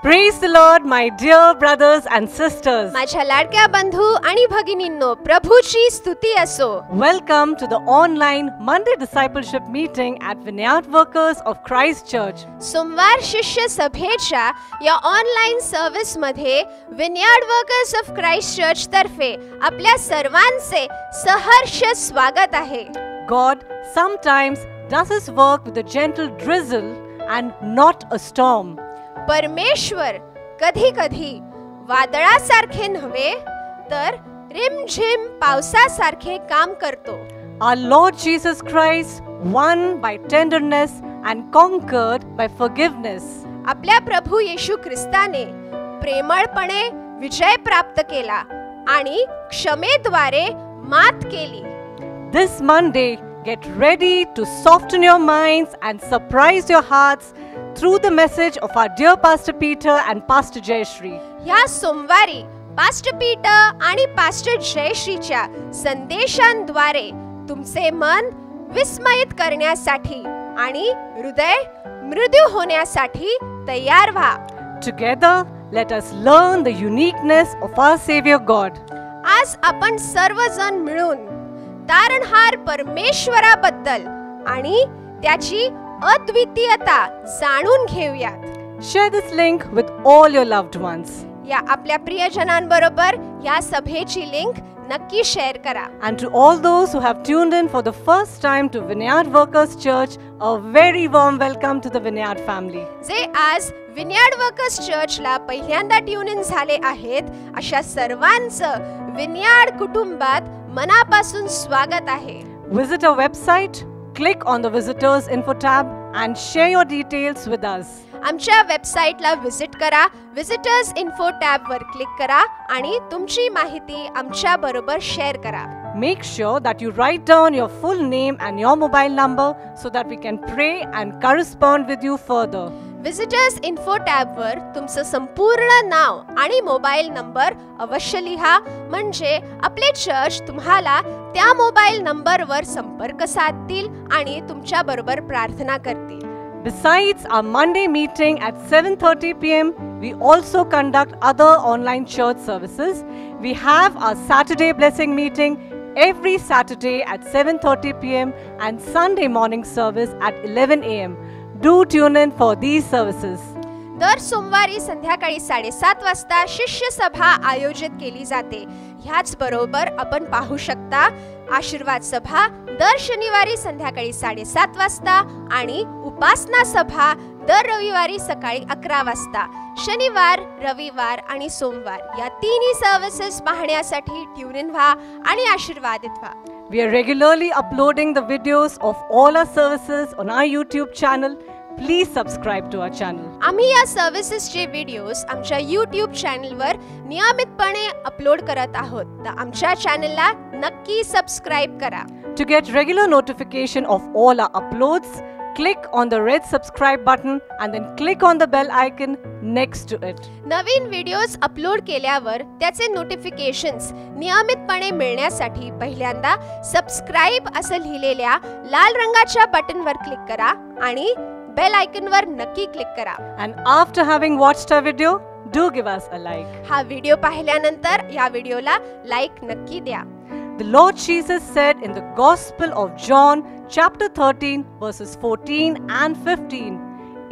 Praise the Lord, my dear brothers and sisters. माझ्या लाडक्या बंधू आणि भगिनींनो, प्रभूची स्तुती असो. Welcome to the online Monday discipleship meeting at Vineyard Workers of Christ Church. सोमवार शिष्य सभेच्या या ऑनलाइन सर्व्हिस मध्ये vineyard workers of Christ church तर्फे आपल्या सर्वांचे सहर्ष स्वागत आहे. God sometimes does his work with a gentle drizzle and not a storm. परमेश्वर कधी-कधी वादळासारखे नव्हे तर रिमझिम पावसासारखे काम करतो. Our Lord Jesus Christ won by tenderness and conquered by forgiveness. आपल्या प्रभू येशू ख्रिस्ताने प्रेमळपणे विजय प्राप्त केला आणि क्षमेद्वारे मात केली. This Monday, get ready to soften your minds and surprise your hearts through the message of our dear Pastor Peter and Pastor Jayashree. या सोमवारी pastor Peter आणि pastor जयश्रीच्या संदेशांद्वारे तुमचे मन विस्मयित करण्यासाठी आणि हृदय मृदू होण्यासाठी तयार व्हा. Together, let us learn the uniqueness of our Savior God. आज आपण सर्वजण मिळून तारणहार परमेश्वराबद्दल आणि त्याची अद्वितीयता जाणून घेऊयात. Share this link with all your loved ones. या आपल्या प्रियजनांबरोबर या सभेची लिंक नक्की शेअर करा. And to all those who have tuned in for the first time to Vineyard Workers Church, a very warm welcome to the Vineyard family. जे आज vineyard workers चर्चला पहिल्यांदा ट्यून इन झाले आहेत, अशा सर्वांचं विनयार्ड कुटुंबात मनापासून स्वागत आहे. Visit our website, click on the visitors info tab and share your details with us. आमच्या वेबसाईटला व्हिजिट करा, व्हिजिटर्स इन्फो टॅब वर क्लिक करा आणि तुमची माहिती आमच्या बरोबर शेअर करा. Make sure that you write down your full name and your mobile number so that we can pray and correspond with you further. Visitors info tab वर तुमचं संपूर्ण नाव आणि मोबाईल नंबर अवश्य लिहा, म्हणजे आपले चर्च तुम्हाला त्या मोबाईल नंबरवर संपर्क साधतील आणि तुमच्या बरोबर प्रार्थना करतील. Besides our Monday meeting at 7:30 p.m., we also conduct other online church services. We have our Saturday blessing meeting every Saturday at 7:30 p.m. and Sunday morning service at 11 a.m. Do tune in for these services. दर सोमवारी संध्याकाळी 7:30 वाजता शिष्य सभा आयोजित केली जाते. ह्याच बरोबर आपण पाहू शकता आशीर्वाद सभा दर शनिवारी संध्याकाळी 7:30 वाजता आणि उपासना सभा दर रविवारी सकाळी 11 वाजता. शनिवार, रविवार आणि सोमवार या तिन्ही सर्व्हिसेस पाहण्यासाठी ट्यून इन व्हा आणि आशीर्वादित व्हा. We are regularly uploading the videos of all our services on our YouTube channel. Please subscribe to our channel. आम्ही या सर्व्हिसेसचे व्हिडिओज आमच्या YouTube चॅनलवर नियमितपणे अपलोड करत आहोत, तर आमच्या चॅनलला नक्की सबस्क्राइब करा. To get regular notification of all our uploads, click on the red subscribe button and then click on the bell icon next to it. Naveen videos upload केल्यावर त्याचे नोटिफिकेशन्स नियमितपणे मिळण्यासाठी पहिल्यांदा सबस्क्राइब असं लिहिलेल्या लाल रंगाच्या बटनवर क्लिक करा आणि बेल आयकॉनवर नक्की क्लिक करा. And after having watched our video, do give us a like. हा व्हिडिओ पाहिल्यानंतर या व्हिडिओला लाईक नक्की द्या. The Lord Jesus said in the Gospel of John, chapter 13, verses 14 and 15,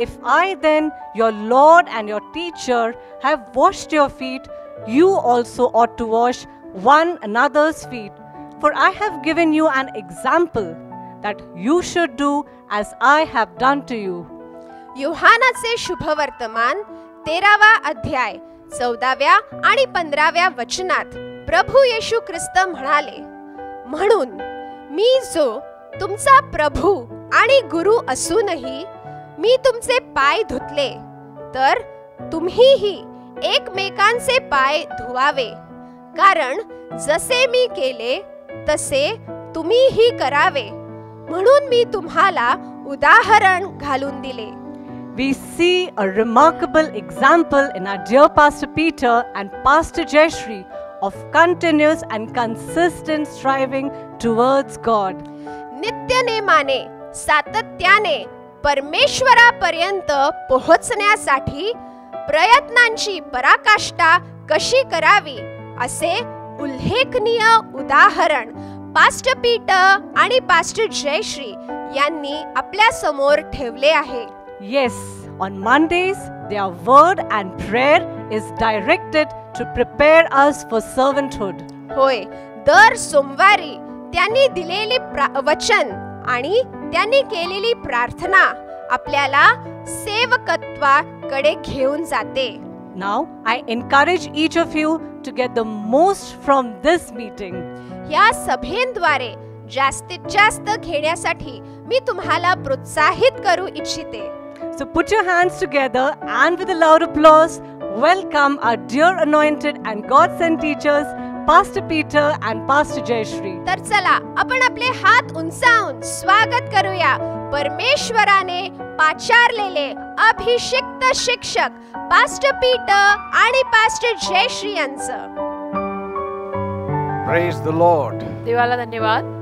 "If I then, your Lord and your teacher, have washed your feet, you also ought to wash one another's feet. For I have given you an example that you should do as I have done to you." योहानाचे शुभवर्तमान 13वा अध्याय 14व्या आणि 15व्या वचनात प्रभू येशू ख्रिस्त म्हणाले, "म्हणून मी जो तुमचा प्रभू आणि गुरु असूनही मी तुमचे पाय धुतले, तर तुम्हीही एकमेकांचे पाय धुवावे, कारण जसे मी केले तसे तुम्हीही करावे, म्हणून मी तुम्हाला उदाहरण घालून दिले." We see a remarkable example in our dear Pastor Peter and Pastor Jayashree of continuous and consistent striving towards God. नित्य नेमाने सातत्याने परमेश्वरापर्यंत पोहोचण्यासाठी प्रयत्नांची पराकाष्ठा कशी करावी असे उल्लेखनीय उदाहरण पास्टर पीटर आणि पास्टर जयश्री यांनी आपल्या समोर ठेवले आहे. Yes, on Mondays, their word and prayer is directed to prepare us for servanthood. होय, दर सोमवारी त्यांनी दिलेली वचन आणि त्यांनी केलेली प्रार्थना आपल्याला सेवकत्वाकडे घेऊन जाते. Now, I encourage each of you to get the most from this meeting. या सभेंद्वारे जास्तीत जास्त घेण्यासाठी मी तुम्हाला प्रोत्साहित करू इच्छिते. So put your hands together and with a loud applause, welcome our dear anointed and God-sent teachers, Pastor Peter and Pastor Jayashri. तर चला आपण आपले हात उंचावून स्वागत करूया परमेश्वराने पाचारलेले अभिषिक्त शिक्षक पास्टर पीटर आणि पास्टर जयश्री यांचं. Praise the Lord. देवाला धन्यवाद.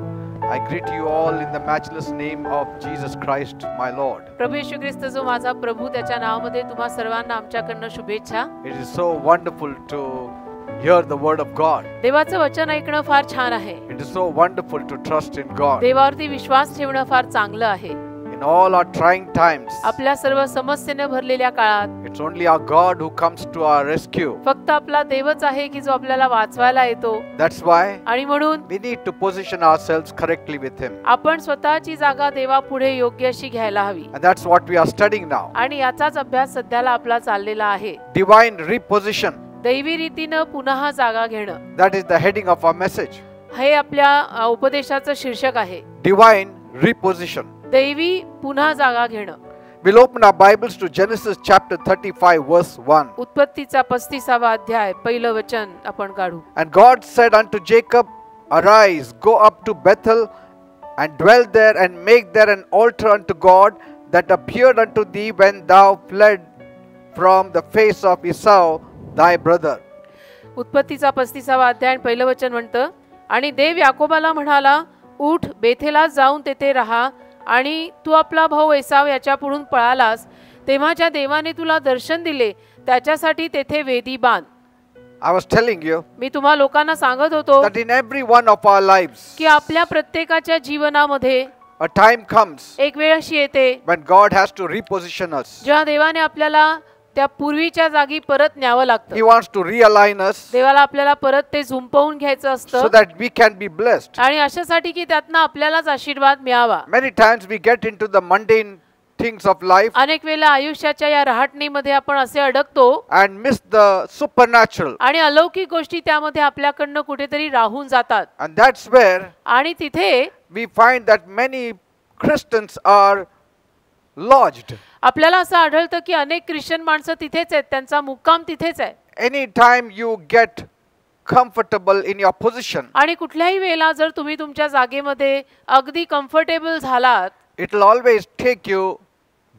I greet you all in the matchless name of Jesus Christ, my Lord. प्रभू येशू ख्रिस्त जो माझा प्रभू त्याच्या नावामध्ये तुम्हा सर्वांना आमच्याकडनं शुभेच्छा. It is so wonderful to hear the word of God. देवाचं वचन ऐकणं फार छान आहे. It is so wonderful to trust in God. देवावरती विश्वास ठेवणं फार चांगलं आहे. In all our trying times, आपल्या सर्व समस्येने भरलेल्या काळात it's only our God who comes to our rescue. फक्त आपला देवच आहे की जो आपल्याला वाचवायला येतो. That's why आणि म्हणून we need to position ourselves correctly with Him. आपण स्वतःची जागा देवापुढे योग्य अशी घ्यायला हवी. And that's what we are studying now. आणि याचाच अभ्यास सध्याला आपला चाललेला आहे. Divine reposition. दैवी रीतीनं पुन्हा जागा घेणं. That is the heading of our message. हे आपल्या उपदेशाचं शीर्षक आहे. Divine reposition. दैवी पुन्हा जागा घेणं. We'll open our Bibles to Genesis chapter 35 verse 1. उत्पत्तीचा 35वा अध्याय पहिलं वचन आपण काढू. And God said unto Jacob, Arise, go up to Bethel, and dwell there, and make there an altar unto God that appeared unto thee when thou fled from the face of Esau thy brother. उत्पत्तीचा 35वा अध्याय पहिलं वचन म्हणतं, आणि देव याकोबाला म्हणाला, उठ, बेथेला जाऊन तेथे राहा, आणि तू आपला भाऊ एसाव याच्यापुढून पळालास तेव्हा ज्या देवाने तुला दर्शन दिले त्याच्यासाठी तेथे वेदी बांध. I was telling you मी तुम्हा लोकांना सांगत होतो that in every one of our lives, की आपल्या प्रत्येकाच्या जीवनामध्ये a time comes एक वेळ अशी येते when God has to reposition us. जेव्हा देवाने आपल्याला त्या पूर्वीच्या जागी परत न्यावं लागतं. He wants to realign us देवाला आपल्याला परत ते झुंपवून घ्यायचं असतं so that we can be blessed. आणि अशासाठी की त्यातनं आपल्यालाच आशीर्वाद मिळावा. Many times we get into the mundane things of life अनेक वेळेला आयुष्याच्या या रहाटणीमध्ये आपण असे अडकतो and miss the supernatural. आणि अलौकिक गोष्टी त्यामध्ये आपल्याकडनं कुठेतरी राहून जातात. And that's where आणि तिथे we find that many Christians are lodged. आपल्याला असं आढळतं की अनेक ख्रिश्चन माणसं तिथेच आहेत, त्यांचा मुक्काम तिथेच आहे. Anytime you get comfortable in your position, आणि कुठल्याही वेळेला जर तुम्ही तुमच्या जागेमध्ये अगदी कम्फर्टेबल झालात it will always take you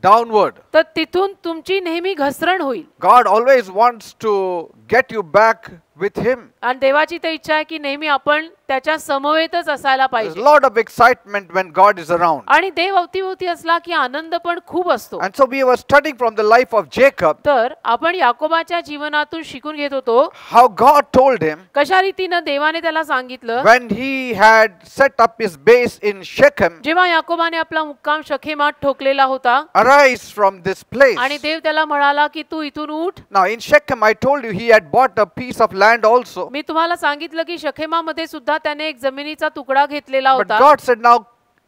downward. तर तिथून तुमची नेहमी घसरण होईल. God always wants to get you back with Him. आणि देवाची ते इच्छा आहे की नेहमी आपण त्याच्या समवेतच असायला There's a पाहिजे. lot of excitement when God is around. आणि देव अवतीभोवती असला की आनंद पण खूप असतो. And so we were studying from the life of Jacob, तर आपण याकोबाच्या जीवनातून शिकून घेत होतो how God told him कशा रीतीनं देवाने त्याला सांगितलं when he had set up his base in Shechem, जेव्हा याकोबाने आपला मुक्काम शखेमात ठोकलेला होता arise from this place. आणि देव त्याला म्हणाला की तू इथून उठ. Now in Shechem I told you he had bought a piece of land also. मी तुम्हाला सांगितलं की शखेमामध्ये सुद्धा त्याने एक जमिनीचा तुकडा घेतलेला But होता. God said, now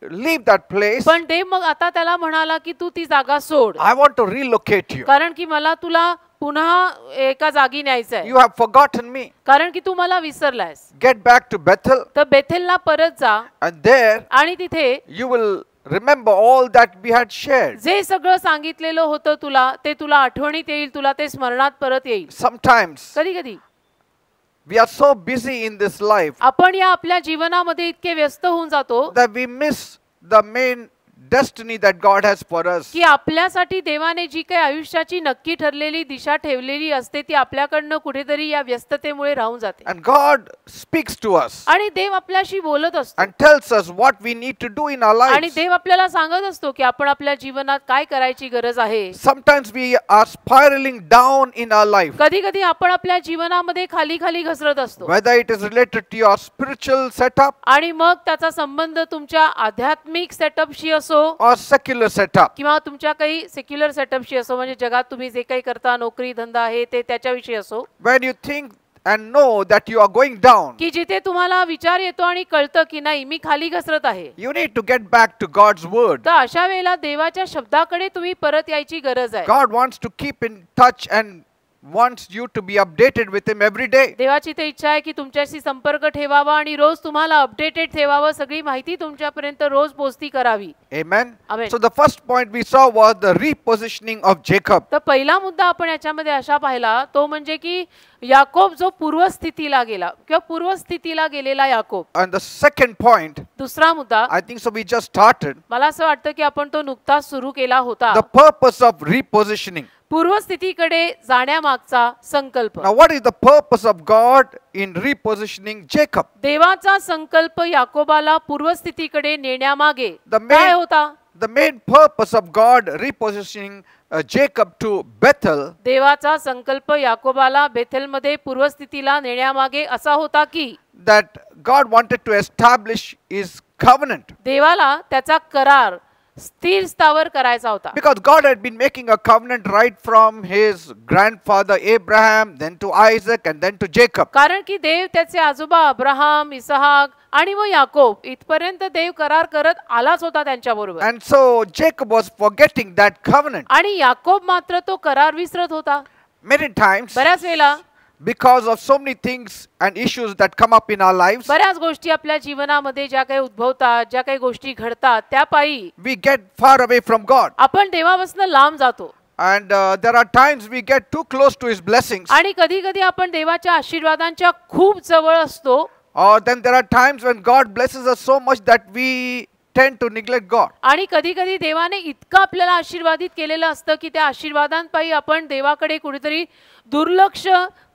leave that place. पण देव मग आता त्याला म्हणाला की तू ती जागा सोड, I want to relocate you. कारण की मला तुला पुन्हा एका जागी न्यायचंय, You have forgotten me. कारण की तू मला विसरलायस. Get back to Bethel, तर बेथेलला परत जा and there आणि तिथे you will remember all that we had shared. जे सगळं सांगितलेलं होतं तुला ते तुला आठवणीत येईल, तुला ते स्मरणात परत येईल. Sometimes कधी कधी we are so busy in this life आपण या आपल्या जीवनामध्ये इतके व्यस्त होऊन जातो that we miss the main destiny that God has for us. की आपल्यासाठी देवाने जी काही आयुष्याची नक्की ठरलेली दिशा ठेवलेली असते ती आपल्याकडनं कुठेतरी या व्यस्ततेमुळे राहून जाते. And God speaks to us आणि देव आपल्याशी बोलत असतो and tells us what we need to do in our आणि lives. देव आपल्याला सांगत असतो की आपण आपल्या जीवनात काय करायची गरज आहे. Sometimes we are spiraling down in our life, कधी कधी आपण आपल्या जीवनामध्ये खाली खाली घसरत असतो whether it is related to your spiritual setup आणि मग त्याचा संबंध तुमच्या आध्यात्मिक सेटअपशी असो or secular setup. किंवा तुमच्या काही सेक्युलर सेटअपशी असो म्हणजे जगात तुम्ही जे काही करता नोकरी धंदा आहे ते त्याच्याविषयी असो When you think and know that you are going down, की जिथे तुम्हाला विचार येतो आणि कळतं की नाही मी खाली घसरत आहे you need to get back to God's word. तर अशा वेळेला देवाच्या शब्दाकडे तुम्ही परत यायची गरज आहे. God wants to keep in touch and wants you to be updated with him every day. देवाची ते इच्छा आहे की तुमच्याशी संपर्क ठेवावा आणि रोज तुम्हाला अपडेटेड ठेवावं, सगळी माहिती तुमच्यापर्यंत रोज पोहोचती करावी. Amen. Amen. So the first point we saw was the repositioning of Jacob. तर पहिला मुद्दा आपण याच्यामध्ये अशा पाहिला तो म्हणजे की याकोब जो पूर्वस्थितीला गेला किंवा पूर्वस्थितीला गेलेला Yakob. And the second point, दुसरा मुद्दा I think so we just started, मला असं वाटतं की आपण तो नुकताच सुरू केला होता. the purpose of repositioning. पूर्वस्थितीकडे जाण्यामागचा संकल्प. Now what is the purpose of God in repositioning Jacob? देवाचा संकल्प याकोबाला पूर्वस्थितीकडे नेण्यामागे The काय होता? main purpose of God repositioning Jacob to Bethel, देवाचा संकल्प याकोबाला बेथेलमध्ये पूर्वस्थितीला नेण्यामागे असा होता की that God wanted to establish his covenant. देवाला त्याचा करार स्थिर स्थावर करायचा होता. Because God had been making a covenant right from his grandfather Abraham, then to Isaac, and then to Jacob. कारण की देव त्याचे आजोबा अब्राहम, इसहाक आणि मग याकोब इथपर्यंत देव करार करत आलाच होता त्यांच्या बरोबर. And so Jacob was forgetting that covenant. आणि याकोब मात्र तो करार विसरत होता. Many times, बऱ्याच वेळेला because of so many things and issues that come up in our lives, बऱ्याच गोष्टी आपल्या जीवनामध्ये ज्या काही उद्भवतात, ज्या काही गोष्टी घडतात त्या पायी we get far away from God. आपण देवापासून लांब जातो. And there are times we get too close to his blessings. आणि कधी कधी आपण देवाच्या आशीर्वादांच्या खूप जवळ असतो. Or then there are times when God blesses us so much that we tend to neglect God. आणि कधी कधी देवाने इतकं आपल्याला आशीर्वादित केलेलं असतं की त्या आशीर्वादांपायी आपण देवाकडे कुठेतरी दुर्लक्ष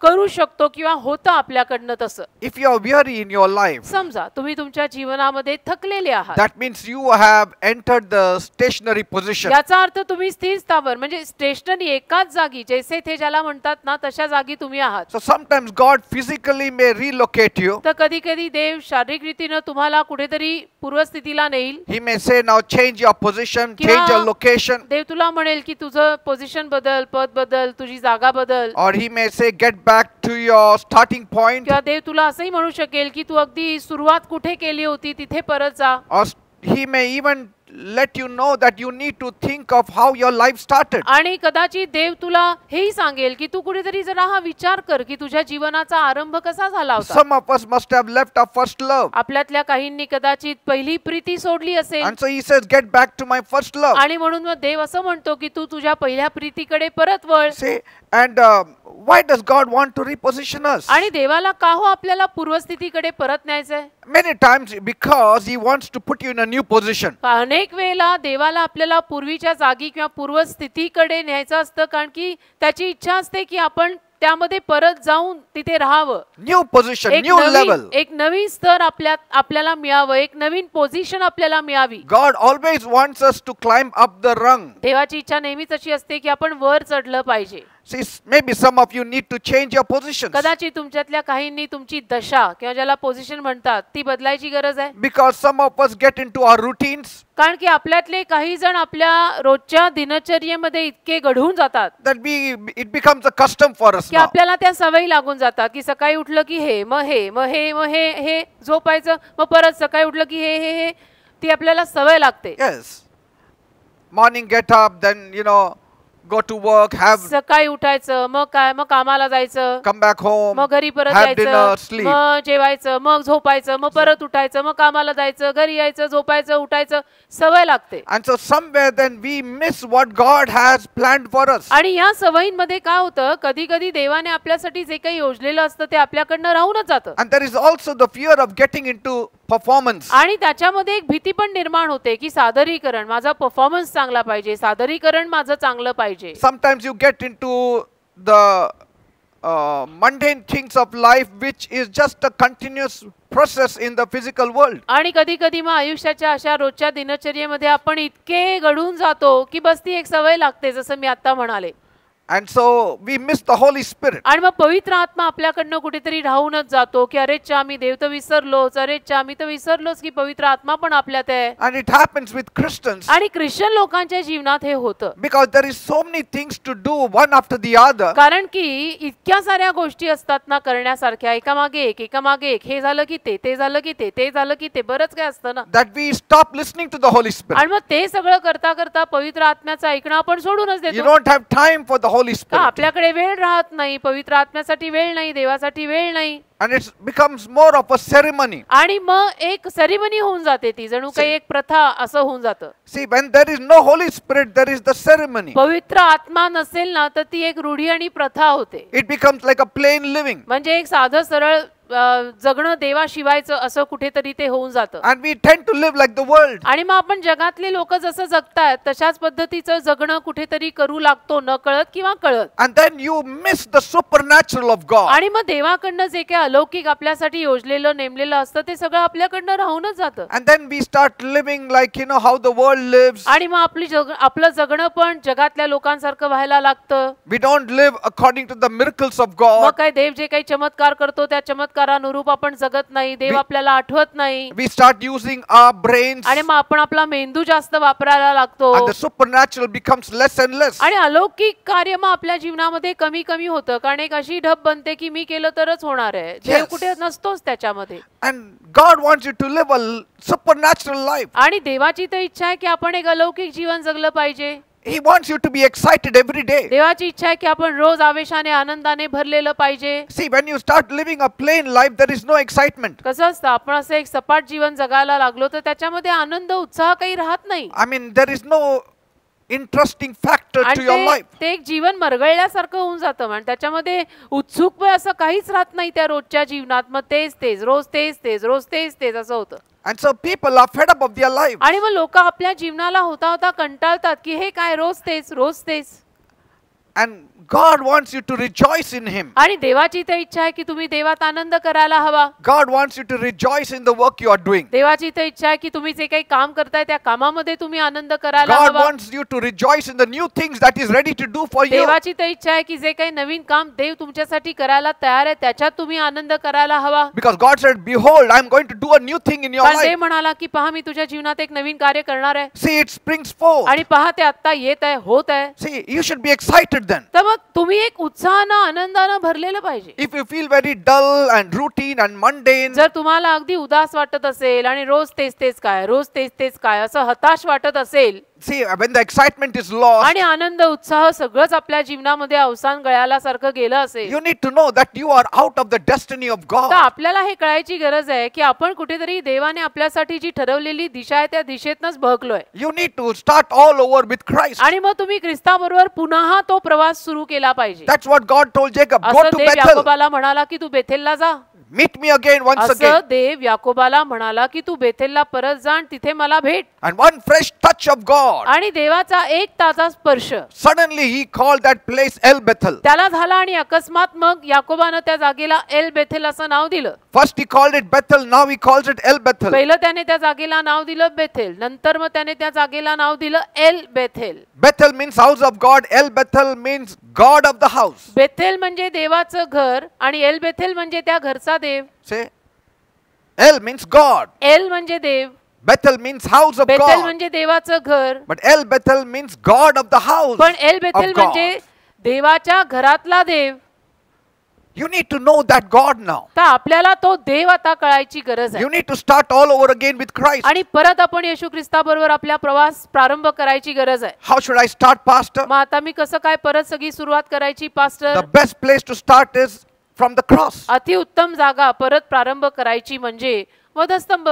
करू शकतो किंवा होतं आपल्याकडनं तसं. If you are weary in your life, समजा तुम्ही तुमच्या जीवनामध्ये थकलेले आहात, that means you have entered the stationary position. याचा अर्थ तुम्ही स्थिर स्थावर म्हणजे स्टेशनरी एकाच जागी जैसे थे ज्याला म्हणतात ना तशा जागी तुम्ही आहात. So sometimes God physically may relocate you. तर कधी कधी देव शारीरिक रीतीनं तुम्हाला कुठेतरी पूर्वस्थितीला नेईल. He may say now change your position, किंवा change your location. देव तुला म्हणेल की तुझं पोझिशन बदल, पद बदल, तुझी जागा बदल. Or he may say get back to your starting point. किंवा देव तुला असंही म्हणू शकेल की तू अगदी सुरुवात कुठे केली होती तिथे परत जा. Or he may even let you know that you need to think of how your life started. आणि कदाचित देव तुला हेही सांगेल की तू कुठेतरी जरा हा विचार कर की तुझ्या जीवनाचा आरंभ कसा झाला होता. Some of us must have left our first love. आपल्यातल्या काहींनी कदाचित पहिली प्रीती सोडली असेल. And so he says get back to my first love. आणि म्हणून मग देव असं म्हणतो की तू तुझ्या पहिल्या प्रीतीकडे परत वळ. See, and why does God want to reposition us? आणि देवाला का हो आपल्याला पूर्वस्थितीकडे परत न्यायचंय? Many times because he wants to put you in a new position. अनेक वेळेला देवाला आपल्याला पूर्वीच्या जागी किंवा पूर्वस्थितीकडे न्यायचं असतं कारण की त्याची इच्छा असते की आपण त्यामध्ये परत जाऊन तिथे राहावं. New position, new level. एक नवीन स्तर आपल्याला मिळावं, एक नवीन पोझिशन आपल्याला मिळावी. God always wants us to climb up the rung. देवाची इच्छा नेहमीच अशी असते की आपण वर चढलं पाहिजे. See, maybe some of you need to change your positions. कदाचित तुमच्यातल्या काहींनी तुमची दशा किंवा ज्याला पोझिशन म्हणतात ती बदलायची गरज आहे. Because some of us get into our routines कारण की आपल्यातले काही जण आपल्या रोजच्या दिनचर्येमध्ये इतके घडून जातात that it becomes a custom for us की now. आपल्याला त्या सवयी लागून जातात की सकाळी उठलं की हे मग हे मग हे मग हे झोपायचं मग परत सकाळी उठलं की हे ती आपल्याला सवय लागते. Yes. Morning get up, then go to work, सकाळी उठायचं मग काय मग कामाला जायचं, come back home, मग घरी परत have dinner, यायचं, sleep. मग जेवायचं, मग झोपायचं, मग परत उठायचं, मग कामाला जायचं, घरी यायचं, झोपायचं, उठायचं, सवय लागते. And so somewhere then we miss what God has planned for us. आणि या सवयींमध्ये काय होतं कधी कधी देवाने आपल्यासाठी जे काही योजलेलं असतं ते आपल्याकडनं राहूनच जातं. And there is also the fear of getting into performance. आणि त्याच्यामध्ये एक भीती पण निर्माण होते की सादरीकरण, माझा परफॉर्मन्स चांगला पाहिजे, सादरीकरण माझं चांगलं पाहिजे. Sometimes you get into the mundane things of life, which is just a continuous process in the physical world. आणि कधी कधी मग आयुष्याच्या अशा रोजच्या दिनचर्येमध्ये आपण इतके गढून जातो की बस ती एक सवय लागते, जसं मी आता म्हणाले. And so we miss the Holy Spirit. आणि मग पवित्र आत्मा आपल्याकडनं कुठेतरी राहूनच जातो की अरे चा मी देव तर विसरलोच, अरे चा मी तर विसरलोच की पवित्र आत्मा पण आपल्यात आहे. And it happens with Christians. आणि ख्रिश्चन लोकांच्या जीवनात हे होतं. Because there is so many things to do one after the other. कारण की इतक्या साऱ्या गोष्टी असतात ना करण्यासारख्या, एकामागे एक एकामागे एक, हे झालं की ते झालं की ते झालं की ते, बरंच काय असतं ना. That we stop listening to the Holy Spirit. आणि मग ते सगळं करता करता पवित्र आत्म्याचं ऐकणं आपण सोडूनच You देतो. don't have time for the Holy का Spirit. आपल्याकडे वेळ राहत नाही, पवित्र आत्म्यासाठी वेळ नाही, देवासाठी वेळ नाही. And it becomes more of a ceremony. आणि मग एक सेरेमनी होऊन जाते, ती जणू काही एक प्रथा असं होऊन जातं. See, when there is no Holy Spirit, there is the ceremony. पवित्र आत्मा नसेल ना तर ती एक रूढी आणि प्रथा होते. It becomes like a plain living. म्हणजे एक साधं सरळ जगणं देवाशिवायचं असं कुठेतरी ते होऊन जातं. And we tend to live like the world. आणि मग आपण जगातले लोक जसं जगतायत तशाच पद्धतीचं जगणं कुठेतरी करू लागतो, न कळत किंवा कळत. And then you miss the supernatural of God. आणि मग देवाकडनं जे काही अलौकिक आपल्यासाठी योजलेलं नेमलेलं असतं ते सगळं आपल्याकडनं राहूनच जातं. And then we start living like, you know, how the world lives. आणि मग आपलं जगणं पण जगातल्या लोकांसारखं व्हायला लागतं. We don't live according to the miracles of मग God. काय देव जे काही चमत्कार करतो त्या चमत्कारानुरूप आपण जगत नाही, देव आपल्याला आठवत नाही. We start using our brains. आणि मग आपण आपला मेंदू जास्त वापरायला लागतो. And the supernatural becomes less and less. आणि अलौकिक कार्य मग आपल्या जीवनामध्ये कमी कमी होतं, कारण एक अशी ढब बनते की मी केलं तरच होणार आहे, देव कुठे नसतोच त्याच्यामध्ये. And God wants you to live a supernatural life. आणि देवाची तर इच्छा आहे की आपण एक अलौकिक जीवन जगलं पाहिजे. He wants you to be excited every day. देवाची इच्छा आहे की आपण रोज आवेशाने आनंदाने भरलेलं पाहिजे. See, when you start living a plain life, there is no excitement. कसं असतं, आपण असं एक सपाट जीवन जगायला लागलो तर त्याच्यामध्ये आनंद उत्साह काही राहत नाही. I mean, there is no interesting factor to your life. ते एक जीवन मरगळल्यासारखं होऊन जातं. म्हणजे त्याच्यामध्ये उत्सुक असं काहीच राहत नाही त्या रोजच्या जीवनात. मग तेच रोज तेच असं होतं. And so people are fed up of their life. आणि मग लोक आपल्या जीवनाला होता कंटाळतात की हे काय रोज तेच. And God wants you to rejoice in Him. आणि देवाची तर इच्छा आहे की तुम्ही देवात आनंद करायला हवा. God wants you to rejoice in the work you are doing. देवाची तर इच्छा आहे की तुम्ही जे काही काम करताय त्या कामामध्ये तुम्ही आनंद करायला God हवा. wants you to rejoice in the new things that is ready to do for you. देवाची तर इच्छा आहे की जे काही नवीन काम देव तुमच्यासाठी करायला तयार आहे त्याच्यात तुम्ही आनंद करायला हवा. Because God said, behold, I am going to do a new thing in your कारण देव life. म्हणाला की पहा मी तुझ्या जीवनात एक नवीन कार्य करणार आहे. See, it springs forth. आणि पहा ते आता येत आहे, होत आहे. See, you should be excited then. तर मग तुम्ही एक उत्साहानं आनंदानं भरलेलं पाहिजे. If you feel very dull and routine and mundane, जर तुम्हाला अगदी उदास वाटत असेल आणि रोज तेच काय असं हताश वाटत असेल, see, when the excitement is lost, आणि आनंद उत्साह सगळंच आपल्या जीवनामध्ये अवसान गळाल्यासारखं गेलं असेल, you need to know that you are out of the destiny of तर God. आपल्याला हे कळायची गरज आहे की आपण कुठेतरी देवाने आपल्यासाठी जी ठरवलेली दिशा आहे त्या दिशेतनच बहकलोय. You need to start all over with Christ. आणि मग तुम्ही ख्रिस्ताबरोबर पुन्हा तो प्रवास सुरू केला पाहिजे. That's what God told Jacob. Go असं to देव Bethel. याकोबाला म्हणाला की तू बेथेलला जा. Meet me again once असं again. देव याकोबाला म्हणाला की तू बेथेलला परत जा आणि तिथे मला भेट. And one fresh touch of God. आणि देवाचा एक ताजा स्पर्श Suddenly he called that place El Bethel. त्याला झाला आणि अकस्मात मग याकोबानं त्या जागेला एल बेथेल असं नाव दिलं. First he called it Bethel, now he calls it El Bethel. पहिलं त्याने त्या जागेला नाव दिलं बेथेल, नंतर मग त्याने त्या जागेला नाव दिलं El Bethel. Bethel means house of God. El Bethel means God of the house. Bethel म्हणजे देवाचं घर आणि एल बेथेल म्हणजे त्या घरचा देव. Say, El means God. El म्हणजे देव, Bethel means house of Bethel God. म्हणजे देवाचं घर. But El Bethel means God of the house पण एल बेथेल of God. म्हणजे देवाच्या घरातला देव. You need to know that God now. तर आपल्याला तो देव आता कळायची गरज आहे. You need to start all over again with Christ. आणि परत आपण येशू ख्रिस्ताबरोबर आपला प्रवास प्रारंभ करायची गरज आहे. How should I start, Pastor? मग आता मी कसं काय परत सगळी सुरुवात करायची pastor? The best place to start is from the cross. अतिउत्तम जागा परत प्रारंभ करायची म्हणजे वधस्तंभ.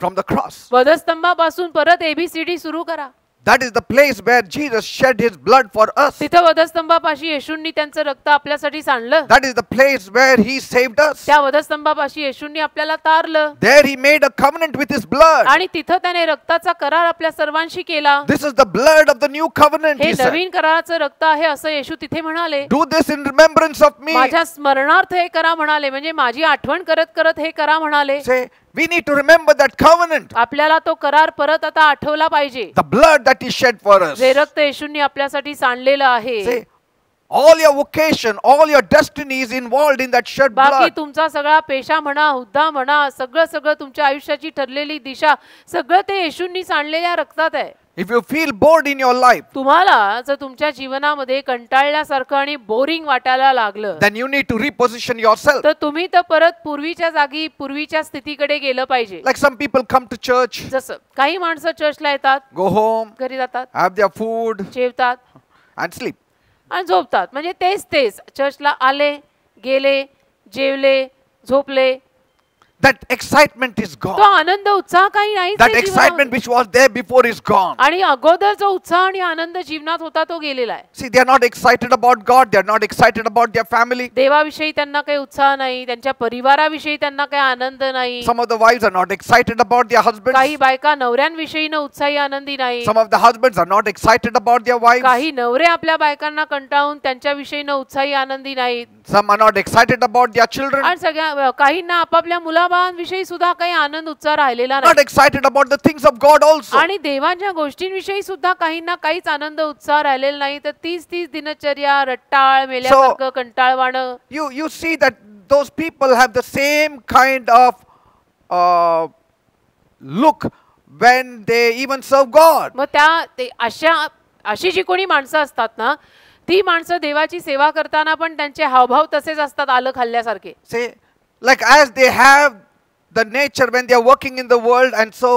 From the cross. वधस्तंभापासून परत ABCD सुरू करा. That is the place where Jesus shed his blood for us. तिथं वधस्तंभापाशी येशूंनी त्यांचं रक्त आपल्यासाठी सांडलं. That is the place where he saved us. त्या वधस्तंभापाशी येशूंनी आपल्याला तारलं There he made a covenant with his blood. आणि तिथं त्याने रक्ताचा करार आपल्या सर्वांशी केला. This is the blood of the new covenant, हे he said. नवीन कराराचं रक्त आहे असं येशू तिथे म्हणाले. Do this in remembrance of me. माझ्या स्मरणार्थ हे करा म्हणाले, म्हणजे माझी आठवण करत करत हे करा म्हणाले. Say, we need to remember that covenant. आपल्याला तो करार परत आता आठवला पाहिजे. The blood that he shed for us. जे रक्त येशूंनी आपल्यासाठी सांडलेलं आहे. Say, all your vocation, all your destiny is involved in that shed बाकी blood. तुमचा सगळा पेशा म्हणा, हुद्दा म्हणा, सगळं तुमच्या आयुष्याची ठरलेली दिशा सगळं ते येशूंनी सांडलेल्या रक्तात आहे. If you feel bored in your life, तुम्हाला जर तुमच्या जीवनामध्ये कंटाळल्यासारखं आणि बोरिंग वाटायला लागलं, then you need to reposition yourself. तर तुम्ही तर परत पूर्वीच्या जागी पूर्वीच्या स्थितीकडे गेलं पाहिजे. Like some people come to church, जसं काही माणसं चर्चला येतात, go home, घरी जातात, have their food, जेवतात and sleep. आणि झोपतात. म्हणजे तेच चर्चला आले, गेले, जेवले, झोपले. That excitement is तो gone. आनंद उत्साह काही नाही. That excitement which was there before is gone. आणि अगोदर जो उत्साह आणि आनंद जीवनात होता तो गेलेला आहे. See, they are not excited about God. They are not excited about their family. देवाविषयी त्यांना काही उत्साह नाही, त्यांच्या परिवाराविषयी त्यांना काही आनंद नाही. Some of the wives are not excited about their husbands. काही बायका नवऱ्यांविषयी न उत्साही आनंदी नाही. Some of the husbands are not excited about their wives. काही नवरे आपल्या बायकांना कंटाळून त्यांच्याविषयी न उत्साही आनंदी नाहीत. Some are not excited about their children. आणि सगळ्या काहींना आपापल्या मुलाबाळांविषयी सुद्धा काही आनंद उत्साह राहिलेला Not नाही. excited about the things of God also. आणि देवाच्या गोष्टींविषयी सुद्धा काहींना काहीच आनंद उत्साह राहिलेला नाही. तर तीच दिनचर्या, रट्टाळ, मेल्यासारखं कंटाळवाणं. You see that those people have the same kind of look when they even serve God. मग अशी जी कोणी माणसं असतात ना, ती माणसं देवाची सेवा करताना पण त्यांचे हावभाव तसेच असतात, आलं खाल्ल्यासारखे. Say, like as they have the nature when they are working in the world, and so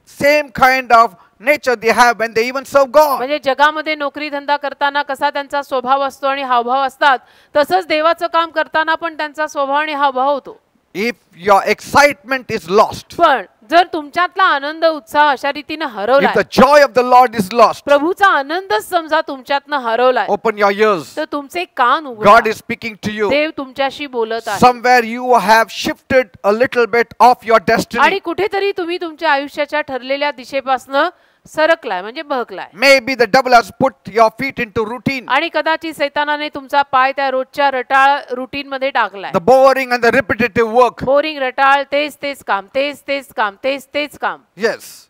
same kind of nature they have when they even serve God. म्हणजे जगामध्ये नोकरी धंदा करताना कसा त्यांचा स्वभाव असतो आणि हावभाव असतात, तसंच देवाचं काम करताना पण त्यांचा स्वभाव आणि हावभाव होतो. If your excitement is lost, पण जर तुमच्यातला आनंद उत्साह अशा रीतीने if हरवलाय, the joy of the Lord is lost, प्रभूचा आनंदच समजा तुमच्यातनं हरवलाय, open your ears. तर तुमचे कान उघडा. God is speaking to you. देव तुमच्याशी बोलत आहे. Somewhere you have shifted a little bit of your आणि destiny. कुठेतरी तुम्ही तुमच्या आयुष्याच्या ठरलेल्या दिशेपासनं सरकलाय, म्हणजे बहकलाय. Maybe the devil has put your feet into routine. आणि कदाचित सैतानाने तुमचा पाय त्या रोजच्या रटाळ रुटीन मध्ये टाकलाय. The boring and the repetitive work. Boring, रटाळ, तेच काम, तेच काम, Yes.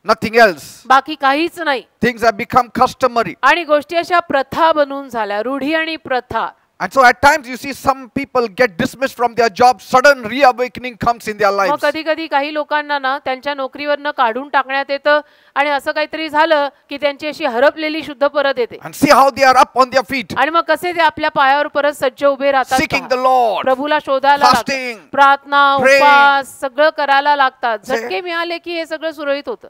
Nothing else. बाकी काहीच नाही. Things have become customary. आणि गोष्टी अशा प्रथा बनून झाल्या, रूढी आणि प्रथा. And so at times you see some people get dismissed from their job, sudden reawakening comes in their मग lives. कधी कधी काही लोकांना ना त्यांच्या नोकरीवरनं काढून टाकण्यात येतं आणि असं काहीतरी झालं की त्यांची अशी हरपलेली शुद्ध परत येते. And see how they are up on their feet, आणि मग कसे ते आपल्या पायावर परत सज्ज उभे राहतात seeking पहा. the Lord, प्रभूला शोधायला लागतात. fasting, प्रार्थना, praying. उपवास सगळं करायला लागतात. Say- झटके मिळाले की हे सगळं सुरळीत होतं.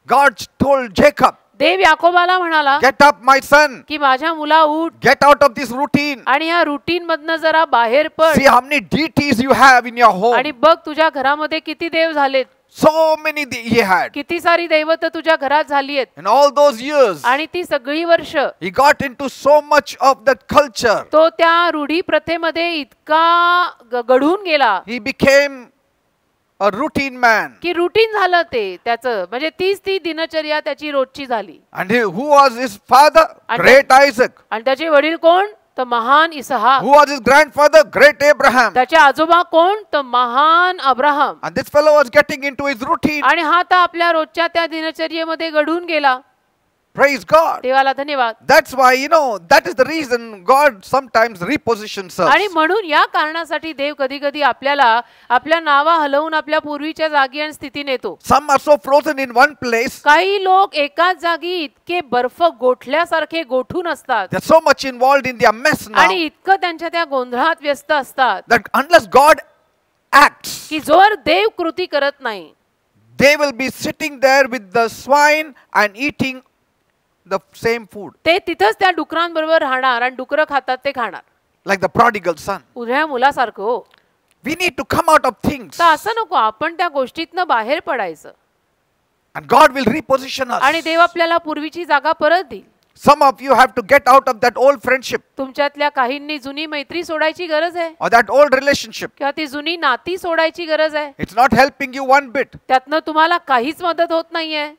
God told Jacob, देव याकोबाला म्हणाला get up my son, की माझ्या मुला उठ get out of this routine. आणि ह्या रुटीन मधनं जरा बाहेर पड. See how many deities you have in your home. आणि बघ तुझ्या घरामध्ये किती देव झालेत, So many he had. किती सारी दैवत तुझ्या घरात झाली आहेत. In all those years, आणि ती सगळी वर्ष he got into so much of that culture. तो त्या रूढी प्रथेमध्ये इतका गढून गेला He became a routine man. की रुटीन झालं ते त्याचं, म्हणजे ती दिनचर्या त्याची रोजची झाली. And who was his father? And Great Isaac. आणि त्याचे वडील कोण? तर महान इसहाक. Who was his grandfather? Great Abraham. त्याचे आजोबा कोण? तर महान Abraham. And this fellow was getting into his routine. आणि हा तर आपल्या रोजच्या त्या दिनचर्येमध्ये घडून गेला. Praise God. देवाला धन्यवाद. That's why, that is the reason God sometimes repositions आणि us. म्हणून या कारणासाठी देव कधी कधी आपल्याला आपल्या नावा हलवून आपल्या पूर्वीच्या जागी आणि स्थिती नेतो. Some are so frozen in one place. काही लोक एकाच जागी इतके बर्फ गोठल्यासारखे गोठून असतात They're so much involved in their mess now आणि इतकं त्यांच्या त्या गोंधळात व्यस्त असतात that unless God acts, की जोर देव कृती करत नाही, they will be sitting there with the swine and eating the same food, ते तिथंच त्या डुकरांबरोबर राहणार आणि डुकरं खातात ते खाणार. like the prodigal son. उद्या मुलासारखं हो. We need to come out of things. तर असं नको, आपण त्या गोष्टीतनं बाहेर पडायचं. And God will reposition us. आणि देव आपल्याला पूर्वीची जागा परत देईल. Some of you have to get out of that old friendship तुमच्यातल्या काहींनी जुनी मैत्री सोडायची गरज आहे or that old relationship. किंवा ती जुनी नाती सोडायची गरज आहे. It's not helping you one bit. त्यातनं तुम्हाला काहीच मदत होत नाहीये.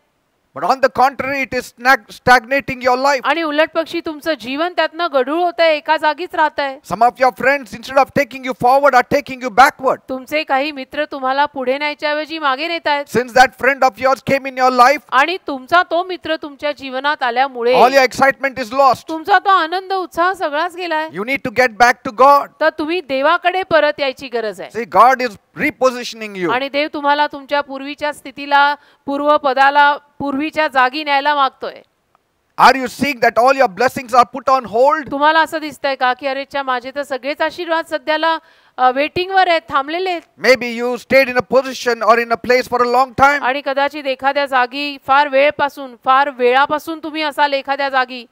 But on the contrary, it is stagnating your life. आणि उलटपक्षी तुमचं जीवन त्यातनं गढूळ होतंय, एका जागीच राहतंय. Some of your friends, instead of taking you forward, are taking you backward. तुमचे काही मित्र तुम्हाला पुढे न्यायच्या ऐवजी मागे नेत आहेत. Since that friend of yours came in your life, आणि तुमचा तो मित्र तुमच्या जीवनात आल्यामुळे all your excitement is lost. तुमचा तो आनंद उत्साह सगळाच गेलाय. You need to get back to God. तर तुम्ही देवाकडे परत यायची गरज आहे. See, God is repositioning you. आणि देव तुम्हाला तुमच्या पूर्वीच्या स्थितीला, पूर्वपदाला, पूर्वीच्या जागी न्यायला मागतोय. Are you seeing that all your blessings are put on hold? तुम्हाला असं दिसतंय का की अरेच्या माझे तर सगळेच आशीर्वाद सध्याला वेटिंग वर आहेत, थांबलेले आहेत. Maybe you stayed in a position or in a place for a long time. आणि कदाचित एखाद्या जागी फार वेळापासून तुम्ही असाल एखाद्या जागी.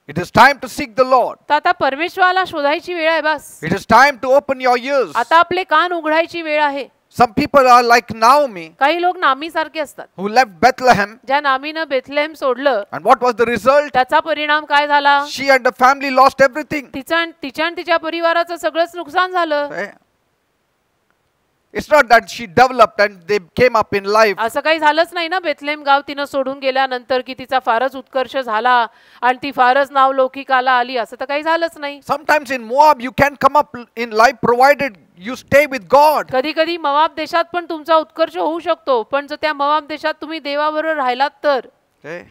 It is time to seek the Lord. तर आता परमेश्वराला शोधायची वेळ आहे. बस It is time to open your ears. आता आपले कान उघडायची वेळ आहे. Some people are like Naomi, काही लोक नामी सारखे असतात, who left Bethlehem. ज्या नामीनं बेथलेहेम सोडलं. And what was the result? त्याचा परिणाम काय झाला? She and the family lost everything. तिच्या आणि तिच्या परिवाराचं सगळंच नुकसान झालं. Eh? It's not that she developed and they came up in life. असं काही झालंच नाही ना. बेथलेहेम गाव तिनं सोडून गेल्यानंतर की तिचा फारच उत्कर्ष झाला आणि ती फारच नावलौकिकाला आली, असं तर काही झालंच नाही. Sometimes in Moab you can come up in life provided you stay with God. कधी कधी मोआब देशात पण तुमचा उत्कर्ष होऊ शकतो, पण जर त्या मोआब देशात तुम्ही देवाबरोबर राहिलात तर. Okay?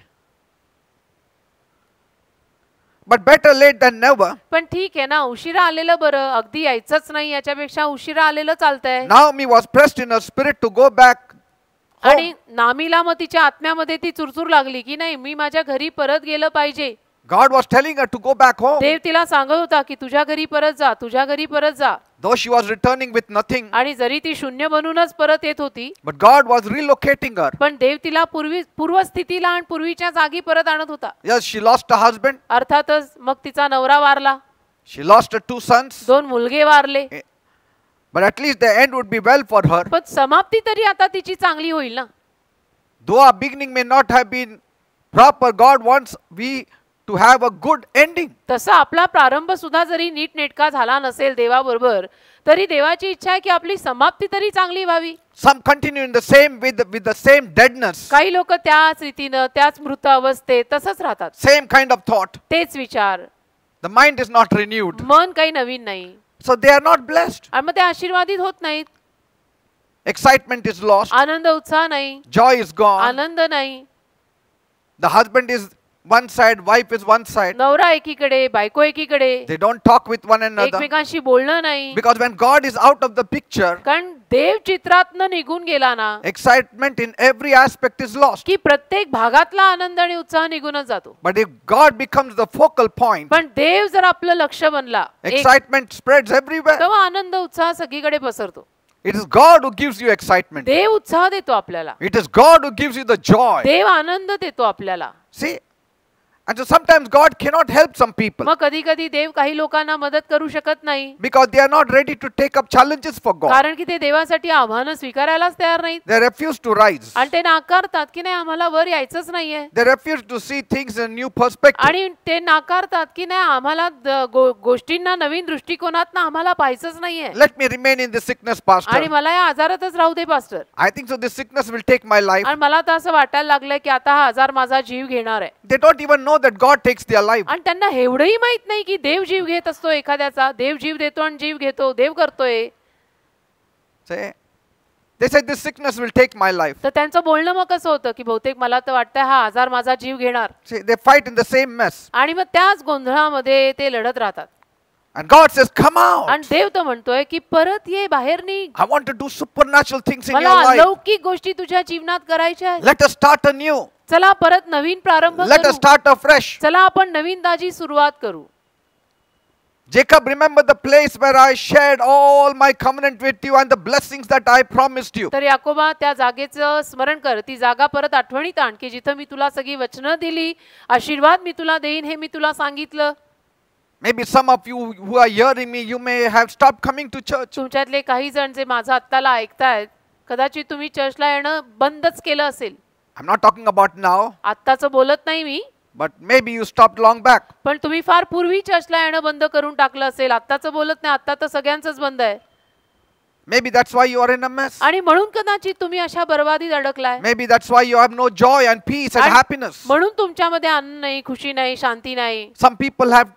But better late than never. पण ठीक आहे ना, उशिरा आलेलं बरं. अगदी यायचंच नाही याच्यापेक्षा उशिरा आलेलं चालतंय. Naomi was pressed in her spirit to go back home. आणि नामीला मग तिच्या आत्म्यामध्ये ती चुरचूर लागली की नाही, मी माझ्या घरी परत गेलं पाहिजे. God was telling her to go back home. देव तिला सांगत होता की तुझ्या घरी परत जा, तुझ्या घरी परत जा. Though she was returning with nothing, आणि जरी ती शून्य बनूनच परत येत होती, but God was relocating her. पण देव तिला पूर्वस्थितीला आणि पूर्वीच्या जागी परत आणत होता. Yes, she lost her husband. अर्थातच मग तिचा नवरा वारला, She lost her 2 sons. 2 मुलगे वारले. But at least the end would be well for her. पण समाप्ती तरी आता तिची चांगली होईल ना. Though our beginning may not have been proper, God wants we to have a good ending. तसा आपला प्रारंभ सुद्धा जरी नीटनेटका झाला नसेल देवाबरोबर, तरी देवाची इच्छा आहे की आपली समाप्ती तरी चांगली व्हावी. Some continue in the same with the same deadness, काही लोक त्याच रीतीनं, त्याच मृत अवस्थेत तसंच राहतात. same kind of thought. तेच विचार, The mind is not renewed, मन काही नवीन नाही, so they are not blessed. आणि मग ते आशीर्वादित होत नाहीत. Excitement is lost, आनंद उत्साह नाही, joy is gone. आनंद नाही. The husband is one side, wife is one side. नवरा एकीकडे, बायको एकीकडे, They don't talk with one another. एकमेकांशी बोलणं नाही. Because when God is out of the picture, कारण देव चित्रातनं निघून गेला ना, excitement in every aspect is lost. की प्रत्येक भागातला आनंद आणि उत्साह निघूनच जातो. But if God becomes the focal point, पण देव जर आपलं लक्ष बनला, excitement spreads everywhere. तेव्हा आनंद उत्साह सगळीकडे पसरतो. It is God who gives you excitement. देव उत्साह देतो आपल्याला, It is God who gives you the joy. Dev Anand देतो आपल्याला. See? And so sometimes God cannot help some people मग कधी कधी देव काही लोकांना मदत करू शकत नाही, because they are not ready to take up challenges for God. कारण की ते देवासाठी आव्हानं स्वीकारायलाच तयार नाहीत. They refuse to rise. आणि ते नाकारतात की नाही, आम्हाला वर यायचंच नाहीये. They refuse to see things in a new perspective. आणि ते नाकारतात की नाही, आम्हाला गोष्टींना नवीन दृष्टिकोनातनं आम्हाला पाहायचंच नाहीये. Let me remain in this sickness, Pastor. आणि मला या आजारातच राहू दे pastor. I think so this sickness will take my life. आणि मला तर असं वाटायला लागलंय की आता हा आजार माझा जीव घेणार आहे. They don't even know that God takes their life. आणि त्यांना एवढंही माहित नाही की देव जीव घेत असतो एखाद्याचा. देव जीव देतो आणि जीव घेतो, देव करतोय. Say, they say this sickness will take my life. तर त्यांचं बोलणं मग कसं होतं की बहुतेक मला तर वाटतंय हा आजार माझा जीव घेणार. See, they fight in the same mess. आणि मग त्याच गोंधळामध्ये ते लढत राहतात. And God says, come out. आणि देव तर म्हणतोय की परत ये, बाहेर निघ. I want to do supernatural things in मला your life. अलौकिक गोष्टी तुझ्या जीवनात करायच्या आहेत. Let us start anew. चला परत नवीन प्रारंभ Let us करू. start afresh. चला आपण नवीन ताजी सुरुवात करू. Jacob, remember the place where I shared all my covenant with you and the blessings that I promised you. तर याकोबा, त्या जागेचं स्मरण कर. ती जागा परत आठवणीत आण की जिथं मी तुला सगळी वचनं दिली, आशीर्वाद मी तुला देईन हे मी तुला सांगितलं. Maybe some of you who are hearing me, you may have stopped coming to church. तुमच्यातले काही जण जे माझं आत्ताला ऐकतायत, कदाचित तुम्ही चर्चला येणं बंदच केलं असेल. I'm not talking about now, आत्ताचं बोलत नाही मी, but maybe you stopped long back. पण तुम्ही फार पूर्वी चर्चला येणं बंद करून टाकलं असेल. आत्ताचं बोलत नाही, आत्ता तर सगळ्यांचंच बंद आहे. Maybe that's why you are in a mess. आणि म्हणून कदाचित तुम्ही अशा बरबादीत अडकलाय. Maybe that's why you have no joy and peace and आणि happiness. म्हणून तुमच्यामध्ये आनंद नाही, खुशी नाही, शांती नाही. Some people have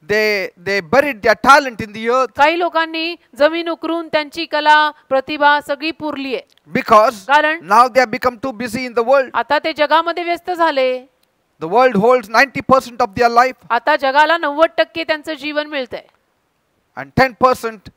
they buried their talent in the earth काही लोकांनी जमीन उकरून त्यांची कला प्रतिभा सगळी पुरली आहे. because कारण now they have become too busy in the world. आता ते जगामध्ये व्यस्त झाले. The world holds 90% of their life आता जगाला 90% त्यांचं जीवन मिळतंय and 10%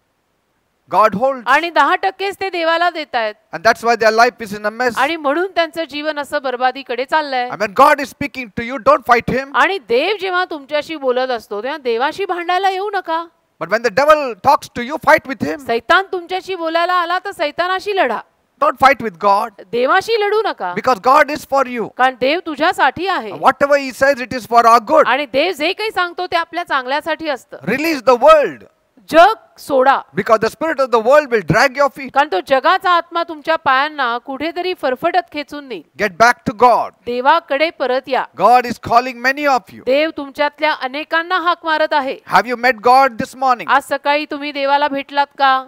God holds. आणि 10%च ते देवाला देत आहेत. And that's why their life is in a mess. आणि म्हणून त्यांचं जीवन असं बर्बादीकडे चाललंय. And when God is speaking to you, don't fight him. आणि देव जेव्हा तुमच्याशी बोलत असतो तेव्हा देवाशी भांडायला येऊ नका. But when the devil talks to you, fight with him. सैतान तुमच्याशी बोलायला आला तर सैतानाशी लढा. Don't fight with God देवाशी लढू नका. because God is for you. कारण देव तुझ्यासाठी आहे. Whatever he says, it is for our good. आणि देव जे काही सांगतो ते आपल्या चांगल्यासाठी असतं. Release the world जग सोडा, because the spirit of the world will drag your feet. कारण तो जगाचा आत्मा तुमच्या पायांना कुठेतरी फरफटत खेचून नेईल. Get back to God. देवाकडे परत या. God is calling many of you. देव तुमच्यातल्या अनेकांना हाक मारत आहे. Have you met God this morning? आज सकाळी तुम्ही देवाला भेटलात का?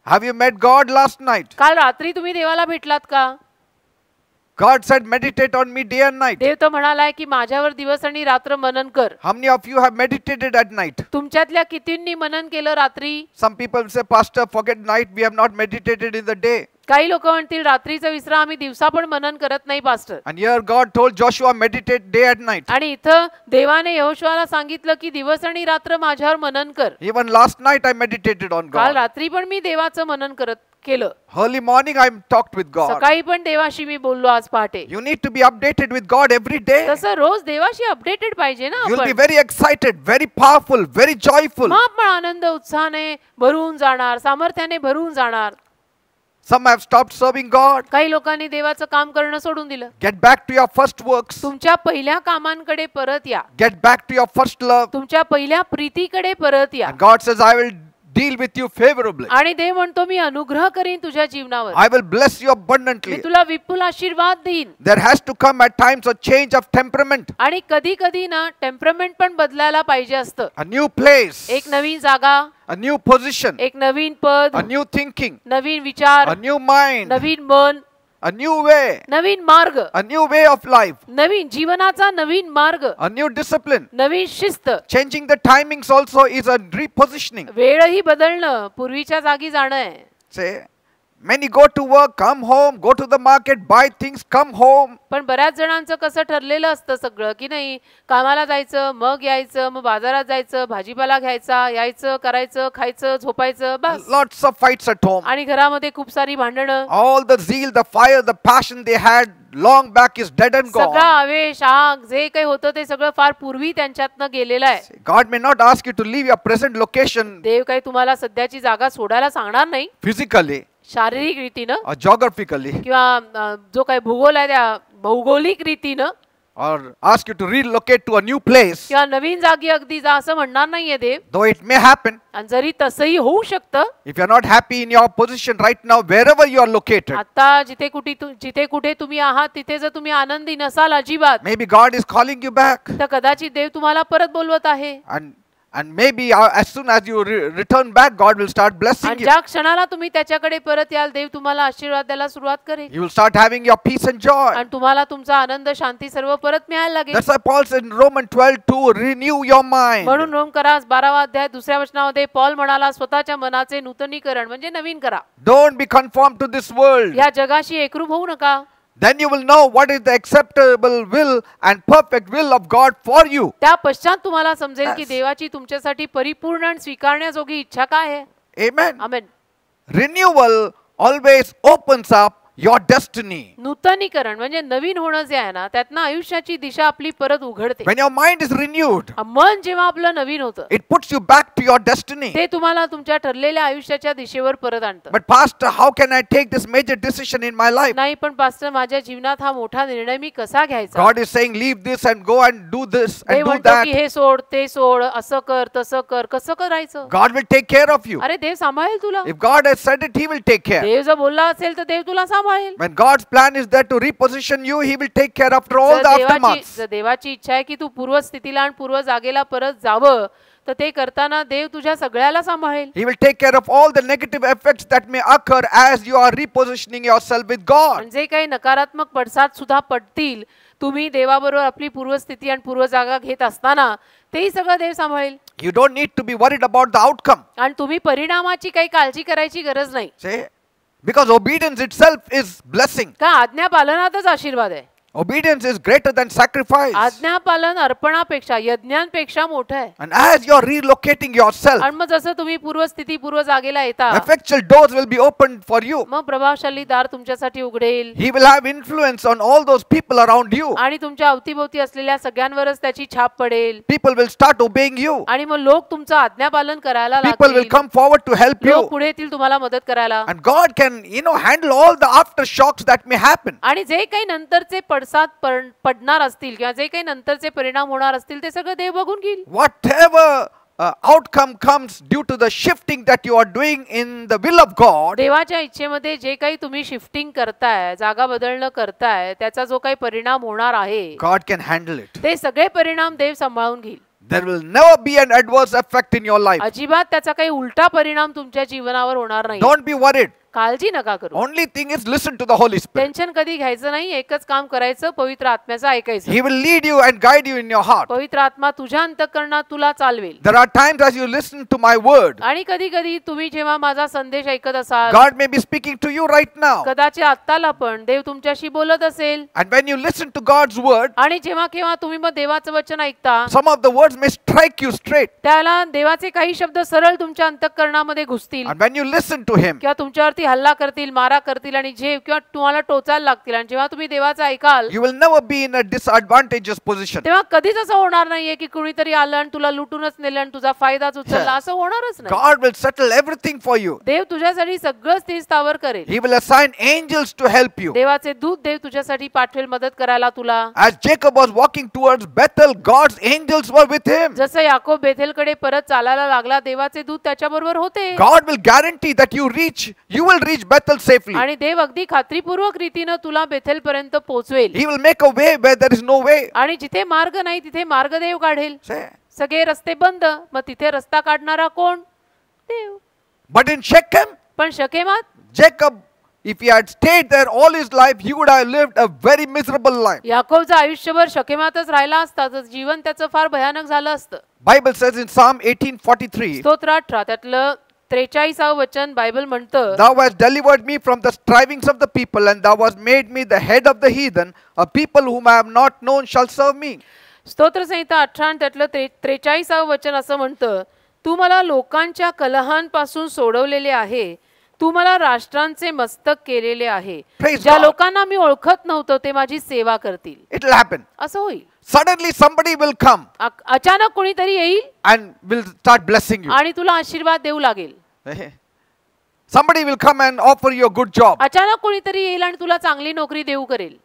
Have you met God last night? काल रात्री तुम्ही देवाला भेटलात का? God said, meditate on me day and night. देव तो म्हणालाय की माझ्यावर दिवस आणि रात्र मनन कर. How many of you have meditated at night? तुमच्यातल्या कितींनी मनन केलं रात्री? Some people say, Pastor, forget night. We have not meditated in the day. काही लोक म्हणतील रात्रीचा विश्राम आम्ही दिवसा पण मनन करत नाही pastor. And here God told Joshua, meditate day and night. आणि इथं देवाने यहोशुआला सांगितलं की दिवस आणि रात्र माझ्यावर मनन कर. Even last night I meditated on काल God. रात्री पण मी देवाचं मनन केलं. Early morning I talked with God. सकाळी पण देवाशी मी बोललो आज पहाटे. You need to be updated with God every day. तसं रोज देवाशी अपडेटेड पाहिजे ना You'll be आपण. very excited, very powerful, very joyful. मग आपण आनंद उत्साहाने भरून जाणार, सामर्थ्याने भरून जाणार. Some have stopped serving God. काही लोकांनी देवाचं काम करणं सोडून दिलं. Get back to your first works. तुमच्या पहिल्या कामांकडे परत या. Get back to your first love. तुमच्या पहिल्या प्रीतीकडे परत या. And God says, I will deal with you favorably. आणि देव म्हणतो मी अनुग्रह करीन तुझ्या जीवनावर. I will bless you me abundantly. तुला विपुल आशीर्वाद देईन. There has to come at times a change of temperament. आणि कधी कधी ना टेम्परमेंट पण बदलायला पाहिजे असतं. A new place. एक नवीन जागा, A new position. एक नवीन पद, A new thinking. नवीन विचार, A new mind. नवीन मन, A new way. नवीन मार्ग, A new way of life. नवीन जीवनाचा नवीन मार्ग, A new discipline. नवीन शिस्त. Changing the timings also is a repositioning. वेळही बदलणं, पूर्वीच्या जागी जाणं आहे. Say, many go to work, come home, go to the market, buy things, come home. पण बऱ्याच जणांचं कसं ठरलेलं असतं सगळं की नाही कामाला जायचं, मग यायचं, मग बाजारात जायचं, भाजीपाला घ्यायचा, यायचं, करायचं, खायचं, झोपायचं, बस. Lots of fights at home. आणि घरामध्ये खूप सारी भांडणं. All the zeal, the fire, the passion they had long back is dead and सगळा gone. आवेश, आग जे काही होतं ते सगळं फार पूर्वी त्यांच्यातनं गेलेलं आहे. God may not ask you to leave your present location देव काही तुम्हाला सध्याची जागा सोडायला सांगणार नाही physically शारीरिक रीतीनं or geographically किंवा जो काही भूगोल आहे त्या भौगोलिक रीतीनं or ask you to relocate to a new place. किंवा नवीन जागी अगदी जा असं म्हणणार नाहीये देव. Though it may happen, आणि जरी तसंही होऊ शकतं. if you are not happy in your position right now, wherever you are located, आता जिथे कुठे तुम्ही आहात तिथे जर तुम्ही आनंदी नसाल अजिबात, maybe God is calling you back. तर कदाचित देव तुम्हाला परत बोलवत आहे. And maybe as soon as you return back, God will start blessing आणि you. ज्या क्षणाला तुम्ही त्याच्याकडे परत याल देव तुम्हाला आशीर्वाद द्यायला सुरुवात करेल. You will start having your peace and joy. आणि तुम्हाला तुमचा आनंद शांती सर्व परत मिळायला लागेल. That's why Paul said in Romans 12:2, renew your mind. म्हणून रोमकरास 12वा अध्याय 2ऱ्या वचनामध्ये पॉल म्हणाला स्वतःच्या मनाचे नूतनीकरण म्हणजे नवीन करा. Don't be conformed to this world. या जगाशी एकरूप होऊ नका. Then you will know what is the acceptable will and perfect will of God for you. त्या पश्चात तुम्हाला समजेल की Yes. देवाची तुमच्यासाठी परिपूर्ण आणि स्वीकारण्याजोगी इच्छा काय आहे. Amen. Amen. Renewal always opens up your destiny. नूतनीकरण म्हणजे नवीन होणं जे आहे ना त्यातनं आयुष्याची दिशा आपली परत उघडते. When your mind is renewed, मन जेव्हा आपलं नवीन होतं it puts you back to your destiny. ते तुम्हाला तुमच्या ठरलेल्या आयुष्याच्या दिशेवर परत आणतं. But pastor, how can I take this major decision in my life? नाही पण पास्टर माझ्या जीवनात हा मोठा निर्णय मी कसा घ्यायचा. God is saying leave this and go and do this ते and do म्हणतो that. की हे सोड ते सोड असं कर तसं कर कसं करायचं. God will take care of you. अरे देव सांभाळेल तुला. If God has said it, he will take care. देव जर बोलला असेल तर देव तुला सांभाळेल. सांभाळेल. When God's plan is there to reposition you, He will take care after all the aftermaths. जर देवाची इच्छा आहे की तू पूर्व स्थितीला आणि पूर्व जागेला परत जावं, तर ते करताना देव तुझ्या सगळ्याला सांभाळेल. He will take care of all the negative effects that may occur as you are repositioning yourself with God. म्हणजे काही नकारात्मक पडसाद सुद्धा पडतील, तुम्ही देवाबरोबर आपली पूर्वस्थिती आणि पूर्व जागा घेत असताना तेही सगळं देव सांभाळेल. You don't need to be worried about the outcome. आणि तुम्ही परिणामाची काही काळजी करायची गरज नाही. See? Because obedience itself is blessing. का आज्ञा पालनातच आशीर्वाद आहे. Obedience is greater than sacrifice. आज्ञा पालन अर्पणापेक्षा, यज्ञांपेक्षा मोठं आहे. And as you are relocating yourself, आणि मग जसं तुम्ही पूर्वस्थिती पूर्व जागेला येता, effectual doors will be opened for you. मग प्रभावशाली दार तुमच्यासाठी उघडेल. He will have influence on all those people around you. आणि तुमच्या अवतीभोवती असलेल्या सगळ्यांवरच त्याची छाप पडेल. People will start obeying you. आणि मग लोक तुमचं आज्ञापालन करायला People will लागतील. come forward to help लोक you. पुढे येतील तुम्हाला मदत करायला. And God can, handle all the aftershocks that may happen. आणि जे काही नंतरचे पडसाद पडणार असतील किंवा जे काही नंतरचे परिणाम होणार असतील ते सगळं देव बघून घेईल. Whatever outcome comes due to the shifting that you are doing in the will of God, देवाच्या इच्छेमध्ये जे काही तुम्ही शिफ्टिंग करताय, जागा बदलणं करताय, त्याचा जो काही परिणाम होणार आहे, God can handle it. ते सगळे परिणाम देव सांभाळून घेईल. There will never be an adverse effect in your life. अजिबात त्याचा काही उलटा परिणाम तुमच्या जीवनावर होणार नाही. Don't be worried. काळजी नका करू. Only thing is listen to the Holy Spirit. Tension कधी घ्यायचं नाही. एकच काम करायचं, पवित्र आत्म्याचं ऐकायचं. He will lead you and guide you in your heart. पवित्र आत्मा तुझ्या अंतःकरणात तुला चालवेल. There are times as you listen to my word, आणि कधी कधी तुम्ही जेव्हा माझा संदेश ऐकत असाल, God may be speaking to you right now. कदाचित आत्ताला पण देव तुमच्याशी बोलत असेल. And when you listen to God's word, आणि जेव्हा केव्हा तुम्ही मग देवाचं वचन ऐकता, some of the words may strike you straight. त्याला देवाचे काही शब्द सरळ तुमच्या अंतःकरणामध्ये घुसतील And when you listen to Him, किंवा तुमच्यावरती हल्ला करतील, मारा करतील आणि जे किंवा तुम्हाला टोचायला लागतील. आणि जेव्हा तुम्ही देवाचं ऐकाल, you will never be in a disadvantageous position. तेव्हा कधीच असं होणार नाहीये की कुणीतरी आलं आणि तुला लुटूनच नेलं आणि तुझा फायदाच उचलला. असं होणारच नाही. God will settle everything for you. देव तुझ्यासाठी सगळं स्थिर स्थावर करेल. He will assign angels to help you. देवाचे दूत देव तुझ्यासाठी पाठवेल मदत करायला तुला. As Jacob was walking towards Bethel, God's angels were with him. जसं याकोब बेथेलकडे परत चालायला लागला, देवाचे दूत त्याच्याबरोबर होते. God will guarantee that you will reach Bethel safely. आणि देव अगदी खात्रीपूर्वक रीतीनं तुला बेथेल पर्यंत पोहोचवेल. He will make a way where there is no way. आणि जिथे मार्ग नाही तिथे मार्ग देव काढेल. Say. सगळे रस्ते बंद, मग तिथे रस्ता काढणारा कोण? देव. But in Shechem, पण शकेमात Jacob, if he had stayed there all his life, he would have lived a very miserable life. याकोबचं आयुष्यभर शकेमातच राहिला असता तर जीवन त्याचं फार भयानक झालं असतं. Bible says in Psalm 18:43, स्तोत्र 18 त्यातलं 43 वचन बायबल म्हणतं, Thou hast delivered me from the strivings of the people, and thou hast made me the head of the heathen. A people whom I have not known shall serve me. स्तोत्रसंहिता 18 त्यातलं 43 वचन असं म्हणतं, तू मला लोकांच्या कलहांपासून सोडवलेले आहे, तू मला राष्ट्रांचे मस्तक केलेले आहे. Praise ज्या God. लोकांना मी ओळखत नव्हतं ते माझी सेवा करतील. It will happen. असं होईल. Suddenly somebody will come अचानक कोणीतरी येईल and will start blessing you. आणि तुला आशीर्वाद देऊ लागेल. Somebody will come and offer you a good job. अचानक कोणीतरी येईल आणि तुला चांगली नोकरी देऊ करेल.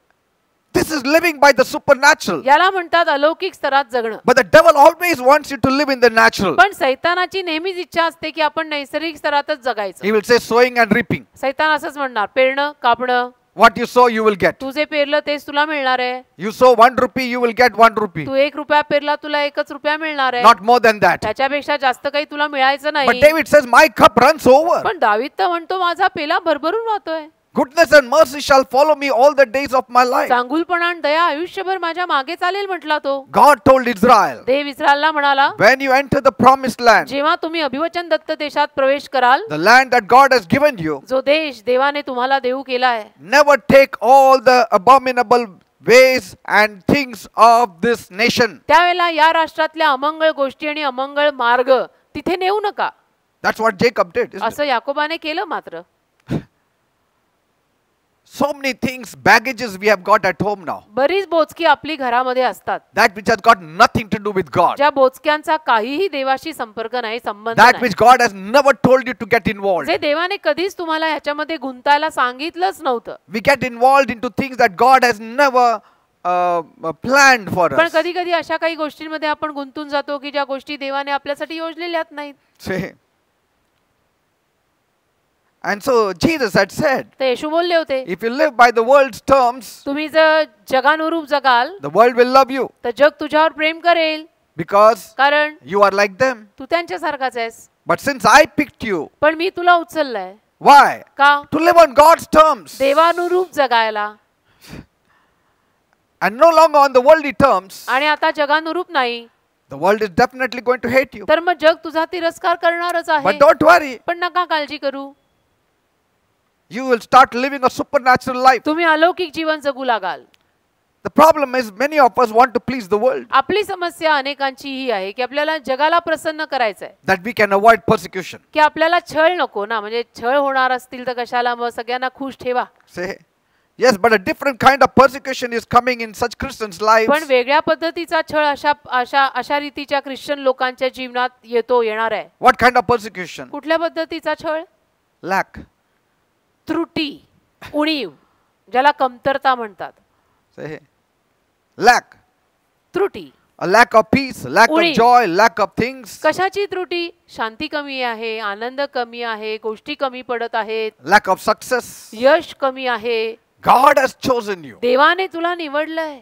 This is living by the supernatural. याला म्हणतात अलौकिक स्तरात जगणं. But the devil always wants you to live in the natural. पण सैतानाची नेहमीच इच्छा असते की आपण नैसर्गिक स्तरातच जगायचं. He will say sowing and reaping. सैतान असंच म्हणणार, पेरणं कापणं. What you sow, you will get. तू जे पेरलं तेच तुला मिळणार आहे. You sow 1 rupee, you will get 1 rupee. तू 1 रुपया पेरला तुला 1 रुपया मिळणार आहे. Not more than that. त्याच्यापेक्षा जास्त काही तुला मिळायचं But नाही. David says, my cup runs over. पण दावीद तर म्हणतो माझा पेला भरभरून वाहतोय. Goodness and mercy shall follow me all the days of my life. चांगुलपणा आणि दया आयुष्यभर माझ्या मागे चालेल म्हटला तो. God told Israel, देव इस्रायलला म्हणाला, when you enter the promised land, जेव्हा तुम्ही अभिवचन दत्त देशात प्रवेश कराल, the land that God has given you, जो देश देवाने तुम्हाला देऊ केला आहे, never take all the abominable ways and things of this nation. त्यावेळेला या राष्ट्रातल्या अमंगळ गोष्टी आणि अमंगळ मार्ग तिथे नेऊ नका. That's what Jacob did, isn't it? असं याकोबाने केलं. मात्र So many things, baggages we have got at home now. बरीच बोचकी आपली घरामध्ये असतात, That which has got nothing to do with God. ज्या बोचक्यांचा काहीही देवाशी संपर्क नाही, संबंध That नाही, which God has never told you to get involved. जे देवाने कधीच तुम्हाला ह्याच्यामध्ये गुंतायला सांगितलंच नव्हतं. We get involved into things that God has never planned for पण us. कधी कधी अशा काही गोष्टींमध्ये आपण गुंतून जातो की ज्या गोष्टी देवाने आपल्यासाठी योजलेल्याच नाहीत. See? And so Jesus had said, तर येशू बोलले होते, if you live by the world's terms, तुम्ही जर जगानुरूप जगाल the world will love you तर जग तुझ्यावर प्रेम करेल, because कारण you are like them. तू त्यांच्यासारखाच आहेस. But since I picked you, पण मी तुला उचललंय why? का? To live on God's terms देवानुरूप जगायला, and no longer on the worldly terms. आणि आता जगानुरूप नाही. The world is definitely going to hate you. तर मग जग तुझा तिरस्कार करणारच आहे. But don't worry, पण नका काळजी करू, you will start living a supernatural life. तुम्ही अलौकिक जीवन जगू लागाल. The problem is many of us want to please the world, आपली समस्या अनेकांची ही आहे की आपल्याला जगाला प्रसन्न करायचंय, that we can avoid persecution. की आपल्याला छळ नको ना, म्हणजे छळ होणार असतील तर कशाला, मग सगळ्यांना खुश ठेवा. Say, yes, but a different kind of persecution is coming in such Christians' lives. पण वेगळ्या पद्धतीचा छळ अशा रीतीच्या ख्रिश्चन लोकांच्या जीवनात येणार आहे. What kind of persecution? कुठल्या पद्धतीचा छळ? Lack. त्रुटी, उणीव, ज्याला कमतरता म्हणतात. Say, lack. त्रुटी, A lack of peace, lack of उणीव. joy, lack of things, कशाची त्रुटी? शांती कमी आहे, आनंद कमी आहे, गोष्टी कमी पडत आहेत, lack of success. यश कमी आहे. God has chosen you. देवाने तुला निवडलंय,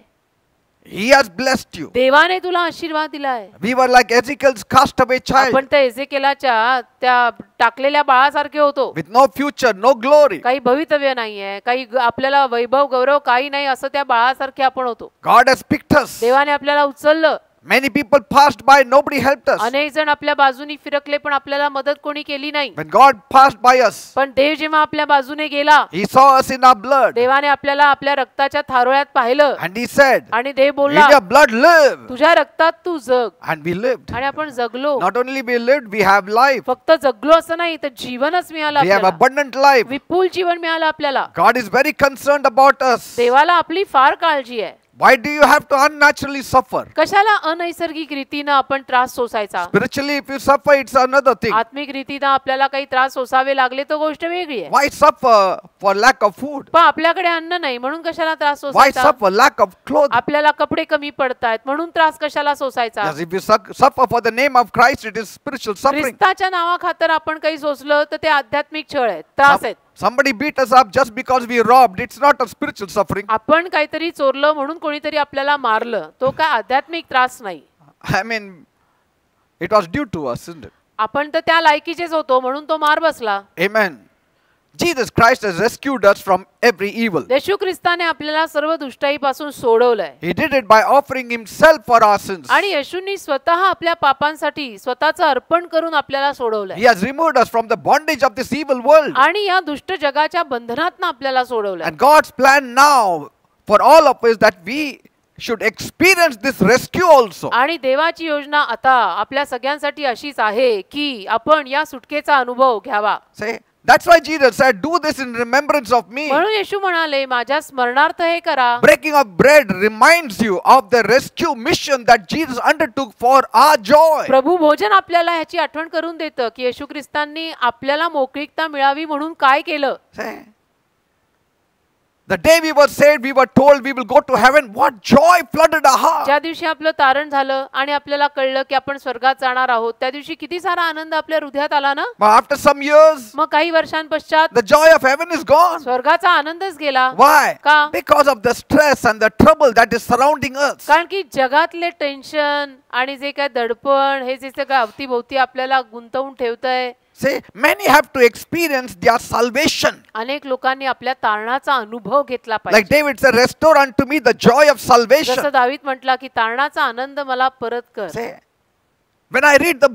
He has blessed you. देवाने तुला आशीर्वाद दिलाय. We were like Ezekiel's castaway child, आपण त्या एजेकेलाच्या त्या टाकलेल्या बाळासारखे होतो. with no future, no glory. काही भवितव्य नाहीये, काही आपल्याला वैभव गौरव काही नाही, असं त्या बाळासारखे आपण होतो. God has picked us. देवाने आपल्याला उचललं. Many people passed by, nobody helped us. अनेक जण आपल्या बाजूनी फिरकले पण आपल्याला मदत कोणी केली नाही. When God passed by us, पण देव जेव्हा आपल्या बाजूने गेला, He saw us in our blood, देवाने आपल्याला आपल्या रक्ताच्या थारोळ्यात पाहिलं and He said, आणि देव in बोलला, your blood live. तुझ्या रक्तात तू जग. And we lived. आणि आपण जगलो. Not only we lived, we have life. फक्त जगलो असं नाही, तर जीवनच मिळालं We have आपल्याला. abundant life. विपुल जीवन मिळालं आपल्याला. God is very concerned about us. देवाला आपली फार काळजी आहे. Why do you have to unnaturally suffer? कशाला अनैसर्गिक रीतीनं आपण त्रास सोसायचा? Spiritually, if you suffer, it's another thing. आत्मिक रीतीनं आपल्याला काही त्रास सोसावे लागले तर गोष्ट वेगळी आहे. Why suffer for lack of food? पण आपल्याकडे अन्न नाही म्हणून कशाला त्रास Why सोसायचा? suffer lack of clothing? आपल्याला कपडे कमी पडतायत म्हणून त्रास कशाला सोसायचा? Yes, if you suffer for the name of Christ, it is spiritual suffering. ख्रिस्ताच्या नावाखातर आपण काही सोसलं तर ते आध्यात्मिक छळ आहेत, त्रास आहेत. Somebody beat us up just because we robbed. It's not a spiritual suffering. आपण काहीतरी चोरलं म्हणून कोणीतरी आपल्याला मारलं, तो काय आध्यात्मिक त्रास नाही. I mean, it was due to us, isn't it? आपण तर त्या लायकीचेच होतो म्हणून तो मार बसला. Amen. Jesus Christ has rescued us from every evil. येशू ख्रिस्ताने आपल्याला सर्व दुष्टाईपासून सोडवलंय. He did it by offering Himself for our sins. आणि येशूंनी स्वतः आपल्या पापांसाठी स्वतःचं अर्पण करून आपल्याला सोडवलंय. He has removed us from the bondage of this evil world. आणि या दुष्ट जगाच्या बंधनातनं आपल्याला सोडवलंय. And God's plan now for all of us that we should experience this rescue also. आणि देवाची योजना आता आपल्या सगळ्यांसाठी अशीच आहे की आपण या सुटकेचा अनुभव घ्यावा. Say, that's why Jesus said, do this in remembrance of me. म्हणून येशू म्हणाले, माझ्या स्मरणार्थ हे करा. Breaking of bread reminds you of the rescue mission that Jesus undertook for our joy. प्रभू भोजन आपल्याला ह्याची आठवण करून देतं की येशू ख्रिस्तांनी आपल्याला मोकळीकता मिळावी म्हणून काय केलं. Say, the day we were saved, we were told we will go to heaven. What joy flooded our heart. ज्या दिवशी आपलं तारण झालं आणि आपल्याला कळलं की आपण स्वर्गात जाणार आहोत, त्या दिवशी किती सारा आनंद आपल्या हृदयात आला ना. But after some years, मग काही वर्षांपश्चात the joy of heaven is gone. स्वर्गाचा आनंदच गेला. Why? का? Because of the stress and the trouble that is surrounding us. कारण की जगातले टेन्शन आणि जे काय दडपण हे जे सगळं अवतीभोवती आपल्याला गुंतवून ठेवतंय. Say, many have to experience their salvation. अनेक लोकांनी आपल्या तारणाचा अनुभव घेतला Like पाहिजे. David said, restore unto me the joy of salvation. जसं दावीद म्हटला की तारणाचा आनंद मला परत कर. Say, when I read the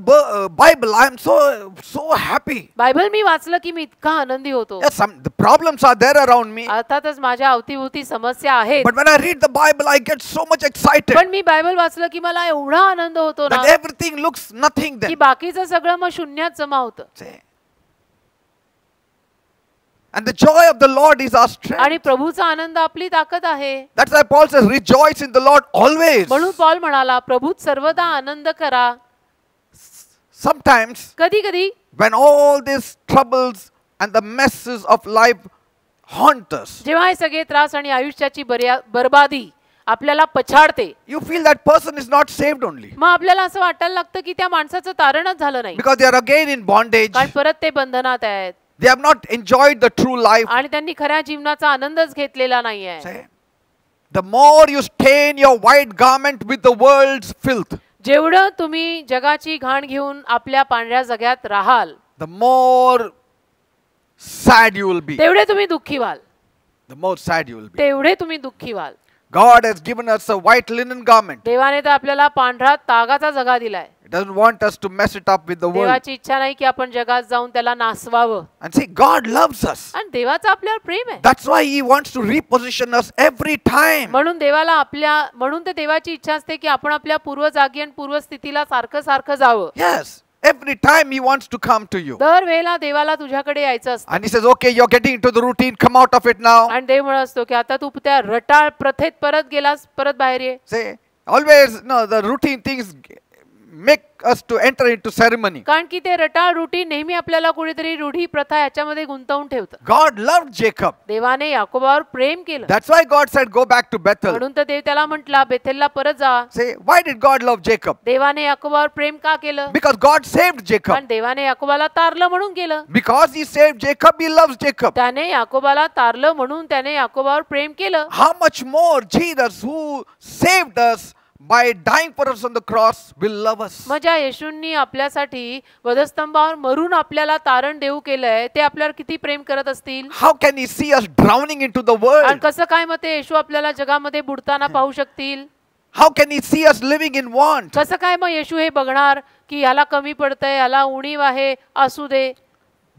Bible, I am so happy. Bible मी वाचलं की मी इतका आनंदी होतो. Yes, the problems are there around me. अर्थातच माझ्या अवतीभोवती समस्या आहेत, But when I read the Bible, I get so much excited पण मी बायबल वाचलं की मला एवढा आनंद होतो ना that everything looks nothing की then. बाकीचं सगळं मग शून्यात जमा होतं. Say, and the joy of the Lord is our strength. आणि प्रभूचा आनंद आपली ताकद आहे. That's why Paul says, rejoice in the Lord always. म्हणून पॉल म्हणाला, प्रभूत सर्वदा आनंद करा. Sometimes कधी कधी when all these troubles and the messes of life haunt us, जेव्हा हे सगळे त्रास आणि आयुष्याची बरबादी आपल्याला पछाडते, you feel that person is not saved only मग आपल्याला असं वाटायला लागतं की त्या माणसाचं तारणच झालं नाही. because they are again in bondage. कारण परत ते बंधनात आहेत. They have not enjoyed the true life. आणि त्यांनी खऱ्या जीवनाचा आनंदच घेतलेला नाहीये. Say, the more you stain your white garment with the world's filth, जेवढं तुम्ही जगाची घाण घेऊन आपल्या पांढऱ्या जगात राहाल, the more sad you will be. तेवढे तुम्ही दुःखी व्हाल. The more sad you will be. तेवढे तुम्ही दुःखी व्हाल. God has given us a white linen garment. देवाने तर आपल्याला पांढरा तागाचा जगा दिलाय. He doesn't want us to mess it up with the world. देवाची इच्छा नाही की आपण जगात जाऊन त्याला नासवावं. And see, God loves us. आणि देवाचं आपल्यावर प्रेम आहे. That's why He wants to reposition us every time. म्हणून ते देवाची इच्छा असते की आपण आपल्या पूर्व जागी आणि पूर्व स्थितीला सारखं सारखं जावं. Yes. Every time He wants to come to you. दर वेळेला देवाला तुझ्याकडे यायचं असतं. And He says, okay, you're getting into the routine, come out of it now. आणि देव म्हणत असतो की आता तू त्या रटाळ प्रथेत परत गेलास, परत बाहेर ये. Say, always, no, the routine things make us to enter into ceremony. कारण की ते रटाळ रूटीन नेहमी आपल्याला कुठेतरी रूढी प्रथा याच्यामध्ये गुंतवून ठेवतं. God loved Jacob. देवाने याकोबावर प्रेम केलं. That's why God said, go back to Bethel. म्हणून तर देव त्याला म्हटला बेथेलला परत जा. Say, why did God love Jacob? देवाने याकोबावर प्रेम का केलं? Because God saved Jacob. कारण देवाने याकोबाला तारलं म्हणून केलं. Because He saved Jacob, He loves Jacob. त्याने याकोबाला तारलं म्हणून त्याने याकोबावर प्रेम केलं. How much more Jesus, who saved us by dying for us on the cross, will love us. माझ्या येशूंनी आपल्यासाठी वधस्तंभावर मरून आपल्याला तारण देऊ केलंय, ते आपल्यावर किती प्रेम करत असतील. How can He see us drowning into the आणि world? कसं काय मग ते येशू आपल्याला जगामध्ये बुडताना पाहू शकतील. How can He see us living in want? कसं काय मग येशू हे बघणार की याला कमी पडतंय, याला उणीव आहे, असू दे.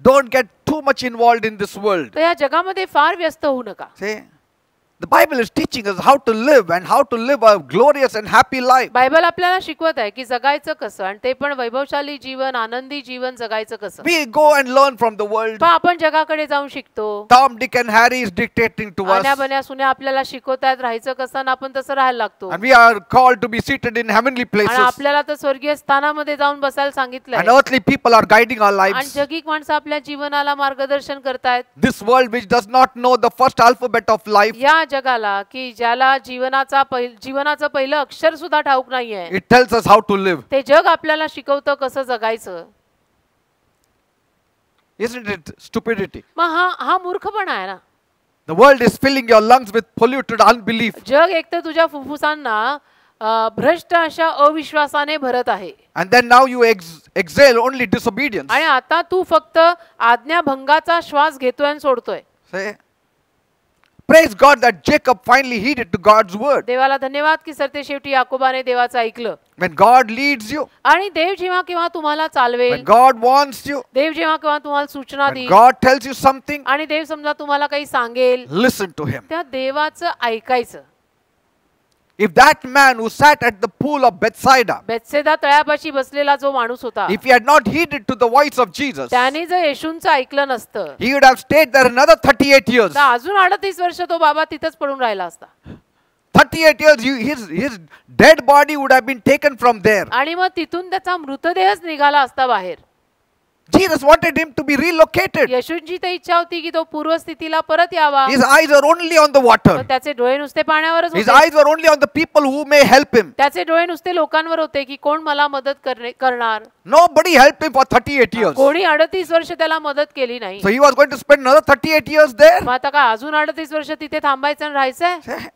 Don't get too much involved in this world. तर या जगामध्ये फार व्यस्त होऊ नका. See? The Bible is teaching us how to live and how to live a glorious and happy life. Bible आपल्याला शिकवत आहे की जगायचं कसं, आणि ते पण वैभवशाली जीवन, आनंदी जीवन जगायचं कसं. We go and learn from the world. पण आपण जगाकडे जाऊन शिकतो. Tom, Dick and Harry is dictating to आण्या us. बन्या सुन्या आपल्याला शिकवतायत राहायचं कसं, आणि आपण तसं राहायला लागतो. And we are called to be seated in heavenly आणि places. आपल्याला तर स्वर्गीय स्थानामध्ये जाऊन बसायला सांगितलंय. And earthly people are guiding our आणि lives. जगिक माणसं आपल्या जीवनाला मार्गदर्शन करतायत. This world which does not know the first alphabet of life, या जगाला की ज्याला जीवनाचं पहिलं अक्षर सुद्धा ठाऊक नाहीये, it tells us how to live. ते जग आपल्याला शिकवतं कसं जगायचं. Isn't it stupidity? मग हा मूर्खपणा आहे ना. The world is filling your lungs with polluted unbelief. जग एक तर तुझ्या फुफ्फुसांना भ्रष्ट अशा अविश्वासाने भरत आहे. And then now you exhale only disobedience. आणि आता तू फक्त आज्ञाभंगाचा श्वास घेतोय आणि सोडतोय. Say, praise God that Jacob finally heeded to God's word. देवाला धन्यवाद की सरते शेवटी याकोबाने देवाचं ऐकलं. When God leads you, आणि देव जेव्हा केव्हा तुम्हाला चालवेल, when God wants you, देव जेव्हा केव्हा तुम्हाला सूचना when देईल, God tells you something, आणि देव समजा तुम्हाला काही सांगेल, listen to Him. त्या देवाचं ऐकायचं. If that man who sat at the pool of Bethsaida, बेत्सेदा तळ्यापाशी बसलेला जो माणूस होता, if he had not heeded to the voice of Jesus, त्याने जर येशूंचं ऐकलं नसतं, he would have stayed there another 38 years. तर अजून 38 वर्ष तो बाबा तिथंच पडून राहिला असता. 38 years, his dead body would have been taken from there. आणि मग तिथून त्याचा मृतदेहच निघाला असता बाहेर. Jesus wanted him to be relocated. येशूंची तर इच्छा होती की तो पूर्वस्थितीला परत यावा. His eyes are only on the पण water. त्याचे डोळे नुसते पाण्यावरच His होते. eyes were only on the people who may help him. त्याचे डोळे नुसते लोकांवर होते की कोण मला मदत करणार. Nobody helped him for 38 years. कोणी 38 वर्ष त्याला मदत केली नाही. So he was going to spend another 38 years there. मग आता काय अजून 38 वर्ष तिथे थांबायचं आणि राहायचंय.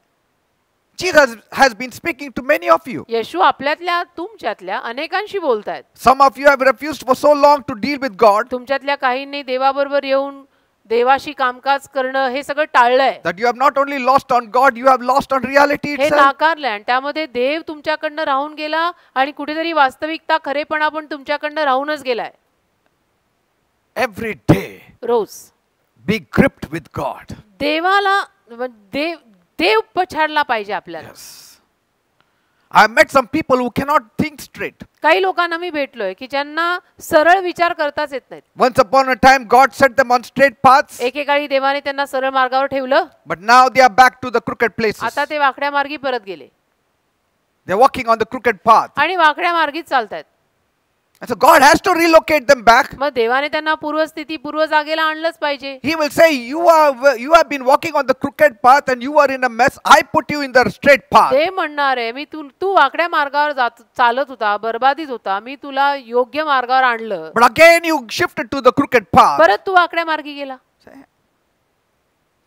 Jesus has been speaking to many of you. येशू आपल्यातल्या तुमच्यातल्या अनेकांशी बोलतायत. Some of you have refused for so long to deal with God तुमच्यातल्या काहींनी देवाबरोबर येऊन देवाशी कामकाज करणं हे सगळं टाळलंय. that you have not only lost on God, you have lost on reality हे itself. नाकारलंय आणि त्यामध्ये देव तुमच्याकडनं राहून गेला आणि कुठेतरी वास्तविकता खरेपणा पण तुमच्याकडनं राहूनच गेलाय. Every day rose be gripped with God. देवाला देव पछाडला पाहिजे आपल्याला. Yes. I have met some people who cannot think straight. काही लोकांना मी भेटलोय की ज्यांना सरळ विचार करताच येत नाहीत. Once upon a time, God set them on straight paths, एकेकाळी देवाने त्यांना सरळ मार्गावर ठेवलं, but now they are back to the crooked places. आता ते वाकड्या मार्गी परत गेले They are walking on the crooked path. आणि वाकड्या मार्गीच चालतायत. And so God has to relocate them back. मग देवाने त्यांना पूर्वस्थिती पूर्व जागेला आणलंच पाहिजे. He will say, you have been walking on the crooked path and you are in a mess. I put you in the straight path. ते म्हणणार आहे, मी तू वाकड्या मार्गावर चालत होता, बरबादीत होता, मी तुला योग्य मार्गावर आणलं. But again you shifted to the crooked path. परत तू वाकड्या मार्गी गेला.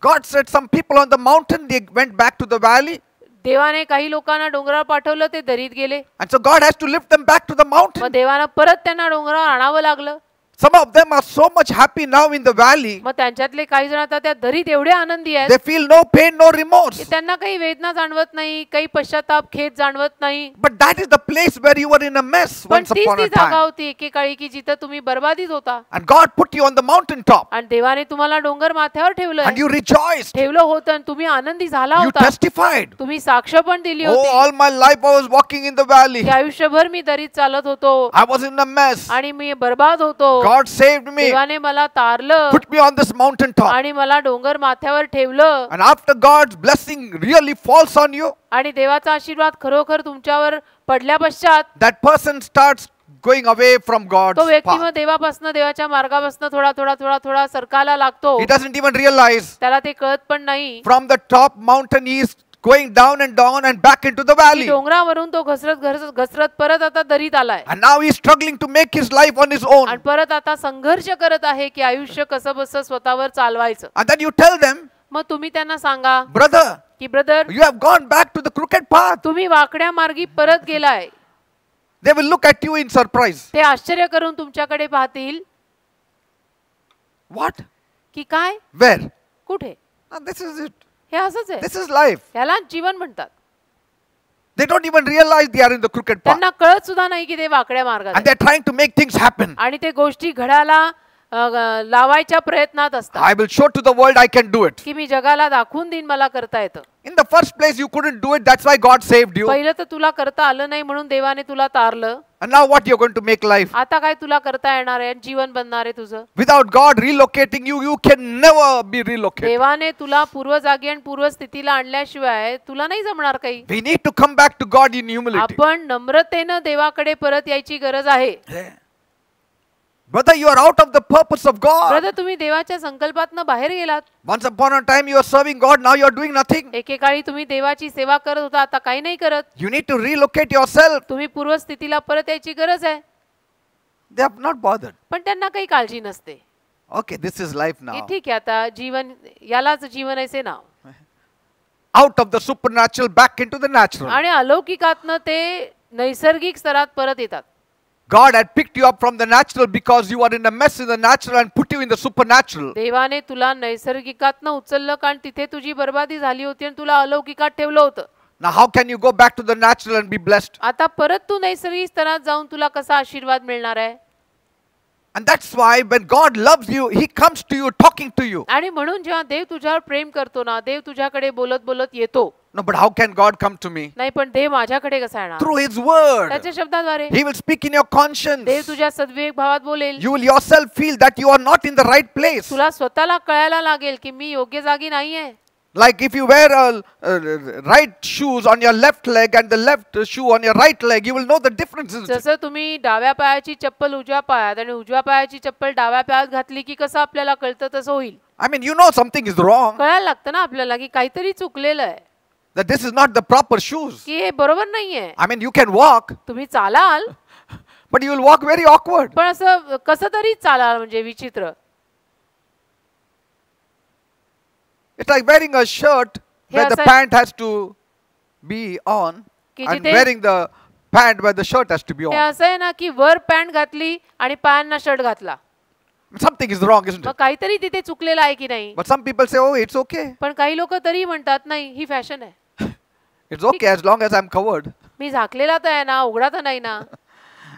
God said some people on the mountain, they went back to the valley. देवाने काही लोकांना डोंगरावर पाठवलं, ते दरीत गेले. And so God has to lift them back to the mountain. मग देवानं परत त्यांना डोंगरावर आणावं लागलं. Some of them are so much happy now in the valley. मग त्यांच्यातले काही जण आता त्या दरीत एवढे आनंदी आहेत They feel no pain, no remorse. की त्यांना काही वेदना जाणवत नाही, काही पश्चाताप खेद जाणवत नाही. But that is the place where you were in a mess पण once तीच upon ती a जागा time. होती एकेकाळी की जिथं तुम्ही बरबादीत होता. And God put you on the mountain top. आणि देवाने तुम्हाला डोंगर माथ्यावर ठेवलं And you rejoiced. ठेवलं होतं आणि तुम्ही आनंदी झाला You होता. testified. तुम्ही साक्ष पण दिली Oh, होती all my life I was walking in the valley. की आयुष्यभर मी दरीत चालत होतो I was in a mess. आणि मी बरबाद होतो. God saved me. देवाने मला तारलं Put me on this mountain top. आणि मला डोंगर माथ्यावर ठेवलं. And after God's blessing really falls on you, आणि देवाचा आशीर्वाद खरोखर तुमच्यावर पडल्या पश्चात that person starts going away from God's तो व्यक्ती मग path. देवापासून देवाच्या मार्गापासून थोडा सरकाला लागतो. He doesn't even realize त्याला ते कळत पण नाही. from the top mountain he is going down and back into the की valley. डोंगरावरून तो घसरत परत आता दरीत आलाय. And now he is struggling to make his life on his own. आणि परत आता संघर्ष करत आहे की आयुष्य कसं बसं स्वतःवर चालवायचं. And then you tell them, मग तुम्ही त्यांना सांगा brother, की brother, you have gone back to the crooked path. तुम्ही वाकड्या मार्गी परत गेलाय. They will look at you in surprise. ते आश्चर्य करून तुमच्याकडे पाहतील. What? की काय? Where? कुठे? And this is it. हे असंच आहे. This is life. याला जीवन म्हणतात. They don't even realize they are in the crooked path. त्यांना कळत सुद्धा नाही की ते वाकड्या मार्गात And they are trying to make things happen. आणि ते गोष्टी घडायला लावायच्या प्रयत्नात असतात. I will show to the world I can do it. की मी जगाला दाखवून देईन मला करता येतं. In the first place you couldn't do it. That's why God saved you. पहिलं तर तुला करता आलं नाही म्हणून देवाने तुला तारलं. And now what you're going to make life? आता काय तुला करता येणार आहे, जीवन बनणार आहे तुझं. Without God relocating you, you can never be relocated. देवाने तुला पूर्व जागी आणि पूर्व स्थितीला आणल्याशिवाय तुला नाही जमणार काही. We need to come back to God in humility. आपण नम्रतेनं देवाकडे परत यायची गरज आहे. Brother, you are out of the purpose of God. Brother, तुम्ही देवाच्या संकल्पातनं बाहेर गेलात. Once upon a time you are serving God, now you are doing nothing. एकेकाळी तुम्ही देवाची सेवा करत होता, आता काही नाही करत. You need to relocate yourself. तुम्ही पूर्व स्थितीला परत यायची गरज आहे. They are not bothered. पण त्यांना काही काळजी नसते. Okay, this is life की now. ठीक आहे, आता जीवन, यालाच जीवन असे नाव. Out of the supernatural back into the natural. आणि अलौकिकातनं ते नैसर्गिक स्तरात परत येतात. God had picked you up from the natural because you were in a mess in the natural and put you in the supernatural. देवाने तुला नैसर्गिकातनं उचललं कारण तिथे तुझी बरबादी झाली होती आणि तुला अलौकिकात ठेवलं होतं. Now how can you go back to the natural and be blessed? आता परत तू नैसर्गिक स्तरात जाऊन तुला कसा आशीर्वाद मिळणार आहे? And that's why when God loves you, He comes to you, talking to you. आणि म्हणून जेव्हा देव तुझ्यावर प्रेम करतो ना, देव तुझ्याकडे बोलत बोलत येतो. No, but how can God come to me? नाही, पण देव माझ्याकडे कसा येणार? Through His word. त्याच्या शब्दाद्वारे. He will speak in your conscience. देव तुझ्या सद्विवेक भावात बोलेल. You will yourself feel that you are not in the right place. तुला स्वतःला कळायला लागेल की मी योग्य जागी नाहीये. Like if you wear right shoes on your left leg and the left shoe on your right leg, you will know the differences. जसं तुम्ही डाव्या पायाची चप्पल उजव्या पायात आणि उजव्या पायाची चप्पल डाव्या पायात घातली की कसं आपल्याला कळतं तसं होईल. I mean, you know something is wrong. कळायला लागतं ना आपल्याला की काहीतरी चुकलेलं आहे. That this is not the proper shoes. की हे बरोबर नाहीये. I mean, you can walk, तुम्ही चालाल but you will walk very awkward. पण असं कसं तरी चालाल म्हणजे विचित्र. It's like wearing a shirt where the असं- pant has to be on की and जिथे- wearing the pant where the shirt has to be हे on. असं आहे ना की वर पॅन्ट घातली आणि पायांना शर्ट घातला. Something is wrong, isn't मग it? काहीतरी तिथे चुकलेलं आहे की नाही. But some people say, oh, it's okay. पण काही लोक तरी म्हणतात नाही ही फॅशन आहे. It's okay as long as I'm covered. मी झाकलेला तर आहे ना, उघडा तर नाही ना.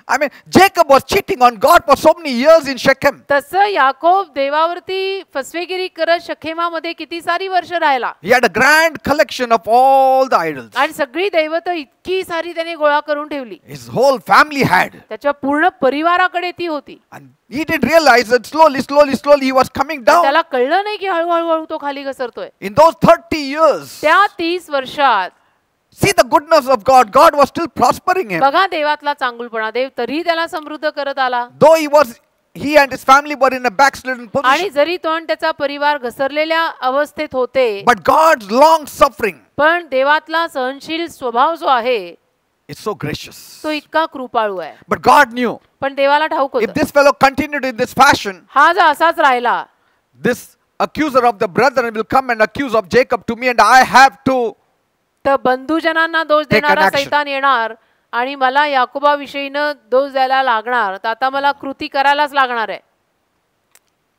I mean, Jacob was cheating on God for so many years in Shechem. तसं याकोब देवावरती फसवेगिरी करत शखेमामध्ये किती सारी वर्ष राहिला. He had a grand collection of all the idols. आणि सगळी दैवत इतकी सारी त्याने गोळा करून ठेवली. His whole family had. त्याच्या पूर्ण परिवाराकडे ती होती. And he didn't realize that slowly he was coming down. त्याला कळलं नाही की हळूहळू तो खाली घसरतोय. In those 30 years, त्या 30 वर्षात See the goodness of God. God was still prospering him. बघा देवातला चांगुलपणा, देव तरी त्याला समृद्ध करत आला. Though he and his family were in a backslidden आणि position. जरी तो आणि त्याचा परिवार घसरलेल्या अवस्थेत होते, But God's long suffering पण देवातला सहनशील स्वभाव जो आहे is so gracious. तो इतका कृपाळू आहे. But God knew पण देवाला ठाऊक if होतं, this fellow continued in this fashion, हा जर असाच राहिला this accuser of the brethren will come and accuse of Jacob to me, and I have to. तर बंधुजनांना दोष Take an देणारा action. सैतान येणार आणि मला याकोबाविषयीनं दोष द्यायला लागणार. तर आता मला कृती करायलाच लागणार आहे.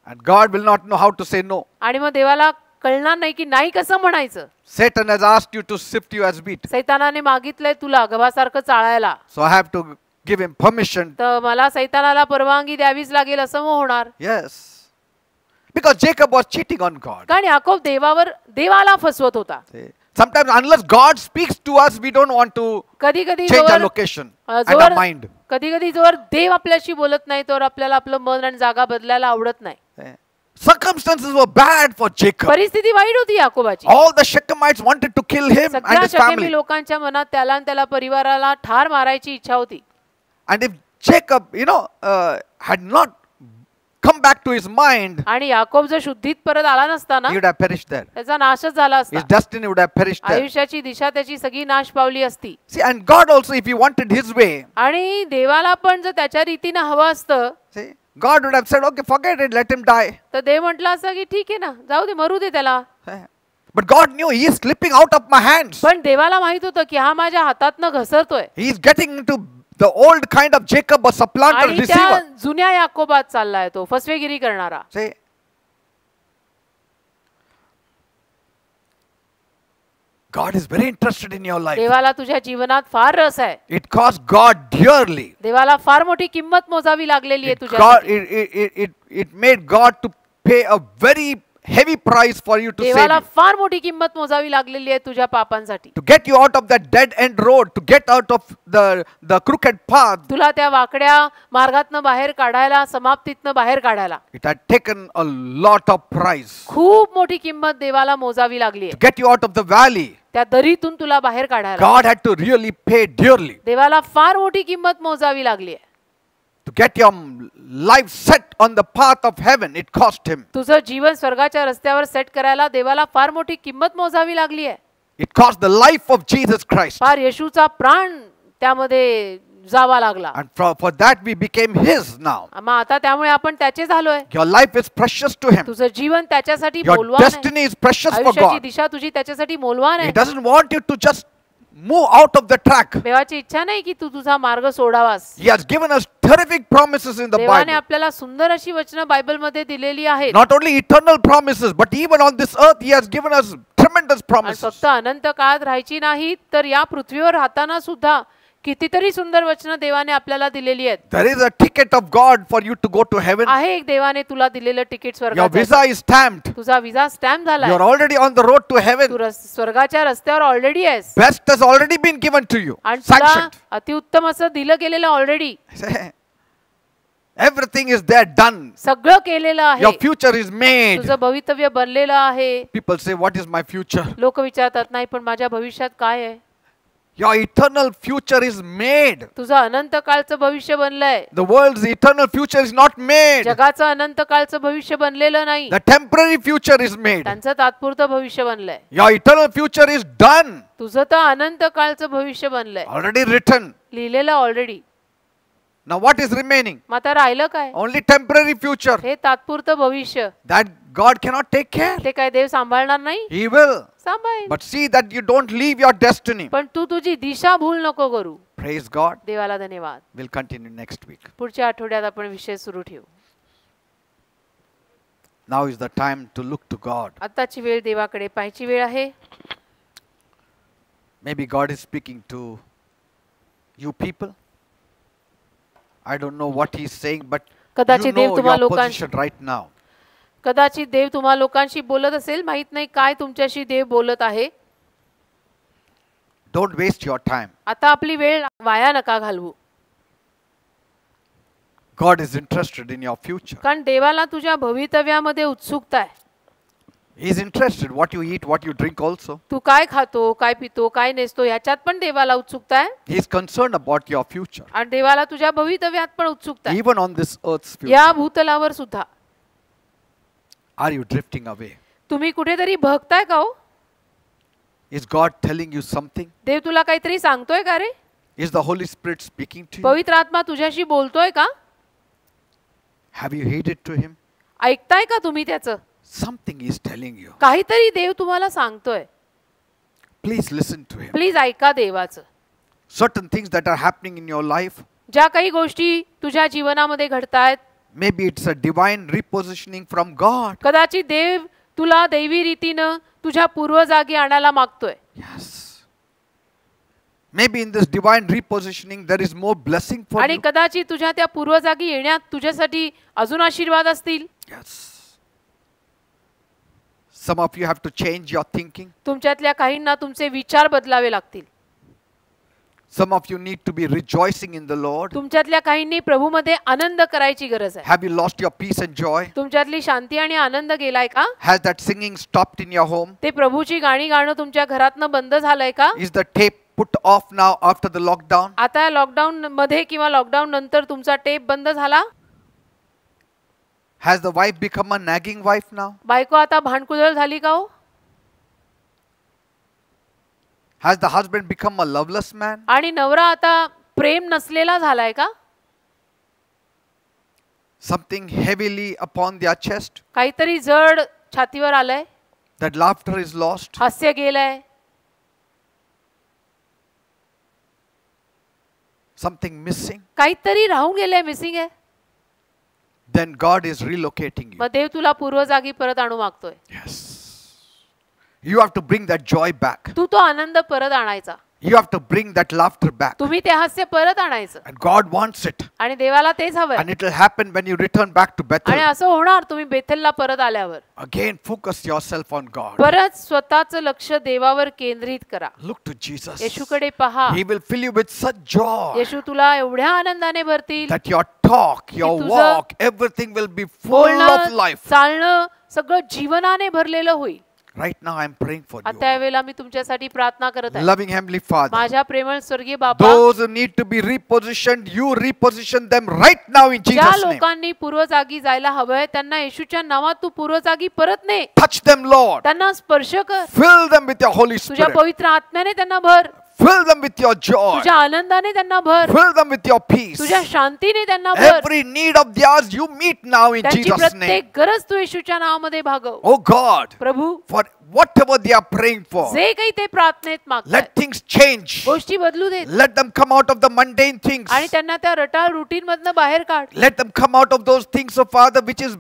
And God will not know how to say no. आणि मग देवाला कळणार नाही की नाही कसं म्हणायचं. Satan has asked you to sift you as wheat. सैतानाने मागितलंय तुला गव्हासारखं चाळायला, So I have to give him permission. तर मला सैतानाला परवानगी द्यावीच लागेल असं मग होणार. Yes. Because Jacob was cheating on God. कारण याकोब देवाला फसवत होता. See, sometimes unless God speaks to us, we don't want to कधी कधी change our location and our mind. कधी कधी जोवर देव आपल्याशी बोलत नाही तर आपल्याला आपलं मन आणि जागा बदलायला आवडत नाही. See, circumstances were bad for Jacob. परिस्थिती वाईट होती याकोबाची. All the Shechemites wanted to kill him and सगळ्या his शकेमी family. लोकांच्या मनात त्याला आणि त्याला परिवाराला ठार मारायची इच्छा होती. And if Jacob, had not come back to his mind, आणि याकोब जर शुद्धीत परत आला नसता ना, he would have perished there. त्याचा नाशच झाला असता. His destiny would have perished there. आयुष्याची दिशा त्याची सगळी नाश पावली असती. See, and God also, if he wanted his way, आणि देवाला पण जर त्याच्या रीतीनं हवं असतं, see, God would have said, okay, forget it, let him die. तर देव म्हटलं असं की ठीक आहे ना, जाऊ दे, मरू दे त्याला. But God knew he is slipping out of my hands. पण देवाला माहित होतं की हा माझ्या हातातनं घसरतोय He is getting into the old kind of Jacob, a supplanter, आणि त्या deceiver. जुन्या याकोबात चाललाय तो फसवेगिरी करणारा. See, God is very interested in your life. देवाला तुझ्या जीवनात फार रस आहे. It cost God dearly. देवाला फार मोठी किंमत मोजावी लागलेली आहे God, तुझ्या. it made God to pay a very heavy price for you to save देवाला you. फार मोठी किंमत मोजावी लागलेली आहे तुझ्या पापांसाठी. To get you out of that dead end road, to get out of the crooked path. तुला त्या वाकड्या मार्गातनं बाहेर काढायला, समाप्तीतनं बाहेर काढायला It had taken a lot of price. खूप मोठी किंमत देवाला मोजावी लागली To आहे. get you out of the valley, त्या दरीतून तुला बाहेर काढायला God had to really pay dearly. देवाला फार मोठी किंमत मोजावी लागली आहे. To get your life set on the path of heaven, it cost him. तुझं जीवन स्वर्गाच्या रस्त्यावर सेट करायला देवाला फार मोठी किंमत मोजावी लागली आहे. It cost the life of Jesus Christ. फार येशूचा प्राण त्यामध्ये जावा लागला. And for that we became his now. मग आता त्यामुळे आपण त्याचे झालोय. Your life is precious to him. तुझं जीवन त्याच्यासाठी Your मोलवान आहे. destiny is precious for आयुष्याची God. दिशा तुझी त्याच्यासाठी मोलवान He आहे. doesn't want you to just move out of the track. देवाची इच्छा नाही की तू तुझा मार्ग Sodawas. He has given us terrific promises in the देवाने Bible. आपल्याला सुंदर अशी वचनं बायबलमध्ये दिलेली आहेत. Not only eternal promises, but even on this earth, He has given us tremendous आणि promises. फक्त अनंत काळात राहायची नाहीत, तर या पृथ्वीवर राहताना सुद्धा कितीतरी सुंदर वचनं देवाने आपल्याला दिलेली आहेत. There is a ticket of God for you to go to heaven. आहे एक देवाने तुला दिलेलं ticket Your स्वर्गाचं. visa is stamped. तुझा विजा स्टॅम्प झाला. You are already on the road to heaven. तू स्वर्गाच्या रस्त्यावर ऑलरेडी आहेस. Best has already been given to you. आणि तुला Sanctioned. अतिउत्तम असं दिलं गेलेलं already. Everything is there done. सगळं केलेलं आहे. Your future is made. तुझं भवितव्य बनलेलं आहे. People say, what is my future? लोक विचारतात नाही पण माझ्या भविष्यात काय आहे. Your eternal future is made. तुझं अनंत काळचं भविष्य बनलंय. The world's eternal future is not made. जगाचं अनंत काळचं भविष्य बनलेलं नाही. The temporary future is made. त्यांचं तात्पुरतं भविष्य बनलंय. Your eternal future is done. तुझं तर अनंत काळचं भविष्य बनलंय. Already written. लिहिलेलं already. Now what is remaining? मग आता राहिलं काय. Only temporary future. हे तात्पुरतं भविष्य. That God cannot take care. ते काय देव सांभाळणार नाही. He will. सांभाळ. But see that you don't leave your destiny. पण तू तुझी दिशा भूल नको करू. Praise God. देवाला धन्यवाद. We'll continue next week. पुढच्या आठवड्यात आपण विषय सुरू ठेवू. Now is the time to look to God. आताची वेळ देवाकडे पाहायची वेळ आहे. Maybe God is speaking to you people. I don't know what He is saying, but you कदाचित देव know तुम्हा your लोकांशी position right now. कदाचित देव तुम्हा लोकांशी बोलत असेल. माहित नाही काय तुमच्याशी देव बोलत आहे. Don't waste your time. आता आपली वेळ वाया नका घालवू. God is interested in your future. कारण देवाला तुझ्या भवितव्यामध्ये उत्सुकता आहे. He is interested what you eat, what you drink also. तू काय खातो, काय पितो, काय नेसतो ह्याच्यात पण देवाला उत्सुकता आहे. He is concerned about your future. आणि देवाला तुझ्या भवितव्यात पण उत्सुकता आहे. Even on this earth's future. या भूतलावर सुद्धा. Are you drifting away? तुम्ही कुठेतरी बघताय का हो? Is God telling you something? देव तुला काहीतरी सांगतोय का रे? Is the Holy Spirit speaking to you? पवित्र आत्मा तुझ्याशी बोलतोय का? Have you heeded to Him? ऐकताय का तुम्ही त्याचं? Something He is telling you. काहीतरी देव तुम्हाला सांगतोय. Please listen to Him. Please ऐका देवाचं. Certain things that are happening in your life, ज्या काही गोष्टी तुझ्या जीवनामध्ये घडतायत, maybe it's a divine repositioning from God. कदाचित देव तुला दैवी रीतीनं तुझ्या पूर्वजागी आणायला मागतोय. Yes. Maybe in this divine repositioning there is more blessing for आणि you. कदाचित तुझ्या त्या पूर्वजागी येण्यात तुझ्यासाठी अजून आशीर्वाद असतील. Yes. Some of you have to change your thinking. तुमच्यातल्या काहींना तुमचे विचार बदलावे लागतील. Some of you need to be rejoicing in the Lord. तुमच्यातल्या काहींनी प्रभूमध्ये आनंद करायची गरज आहे. Have you lost your peace and joy? तुमच्यातली शांती आणि आनंद गेलाय का? Has that singing stopped in your home? ते प्रभूची गाणी गाणं तुमच्या घरातनं बंद झालंय का? Is the tape put off now after the lockdown? आता लॉकडाऊन मध्ये किंवा लॉकडाऊन नंतर तुमचा टेप बंद झाला? Has the wife become a nagging wife now? बायको आता भांडकुदळ झाली का हो? Has the husband become a loveless man? आणि नवरा आता प्रेम नसलेला झालाय का? Something heavily upon their chest? काहीतरी जड छातीवर आलंय? That laughter is lost? हास्य गेलंय? Something missing? काहीतरी राहून गेलंय, मिसिंग आहे. Then God is relocating you. मग देव तुला पूर्वजागी परत आणू मागतोय. Yes. You have to bring that joy back. तू तो आनंद परत आणायचा. You have to bring that laughter back. तुम्ही ते हास्य परत आणायचं. And God wants it. आणि देवाला तेच हवंय. And it will happen when you return back to आणि Bethel. असं होणार तुम्ही बेथेलला परत आल्यावर. Again, focus yourself on God. परत स्वतःचं लक्ष देवावर केंद्रित करा. Look to Jesus. येशूकडे पहा. He will fill you with such joy येशू तुला एवढ्या आनंदाने भरतील. that your talk, your तुझं walk, everything will be full of बोलणं, life. चालणं सगळं जीवनाने भरलेलं होईल. Right now, I'm praying for आता you. वेळेला मी तुमच्यासाठी प्रार्थना करत आहे. Loving Heavenly Father. माझ्या प्रेमळ स्वर्गीय बाबा, Those who need to be repositioned, you reposition them right now in ज्या Jesus' name. लोकांनी पूर्वजागी जायला हवंय त्यांना येशूच्या नावात तू पूर्वजागी परत ने. Touch them, Lord. त्यांना स्पर्श कर. Fill them with your Holy तुझ्या Spirit. पवित्र आत्म्याने त्यांना भर. Fill them with your joy. तुझ्या आनंदाने त्यांना भर. Fill them with your peace. तुझ्या शांतीने त्यांना भर. Every need of theirs you meet now in त्यांची Jesus' name. प्रत्येक गरज तू येशूच्या नावामध्ये भागव. Oh God, Prabhu, for whatever they are praying for, जे काही ते प्रार्थनेत मागतात let things change. गोष्टी बदलू देत Let them come out of the mundane things. आणि त्यांना त्या रटाळ रुटीन मधनं बाहेर काढ. Let them come out of those things, oh Father, which is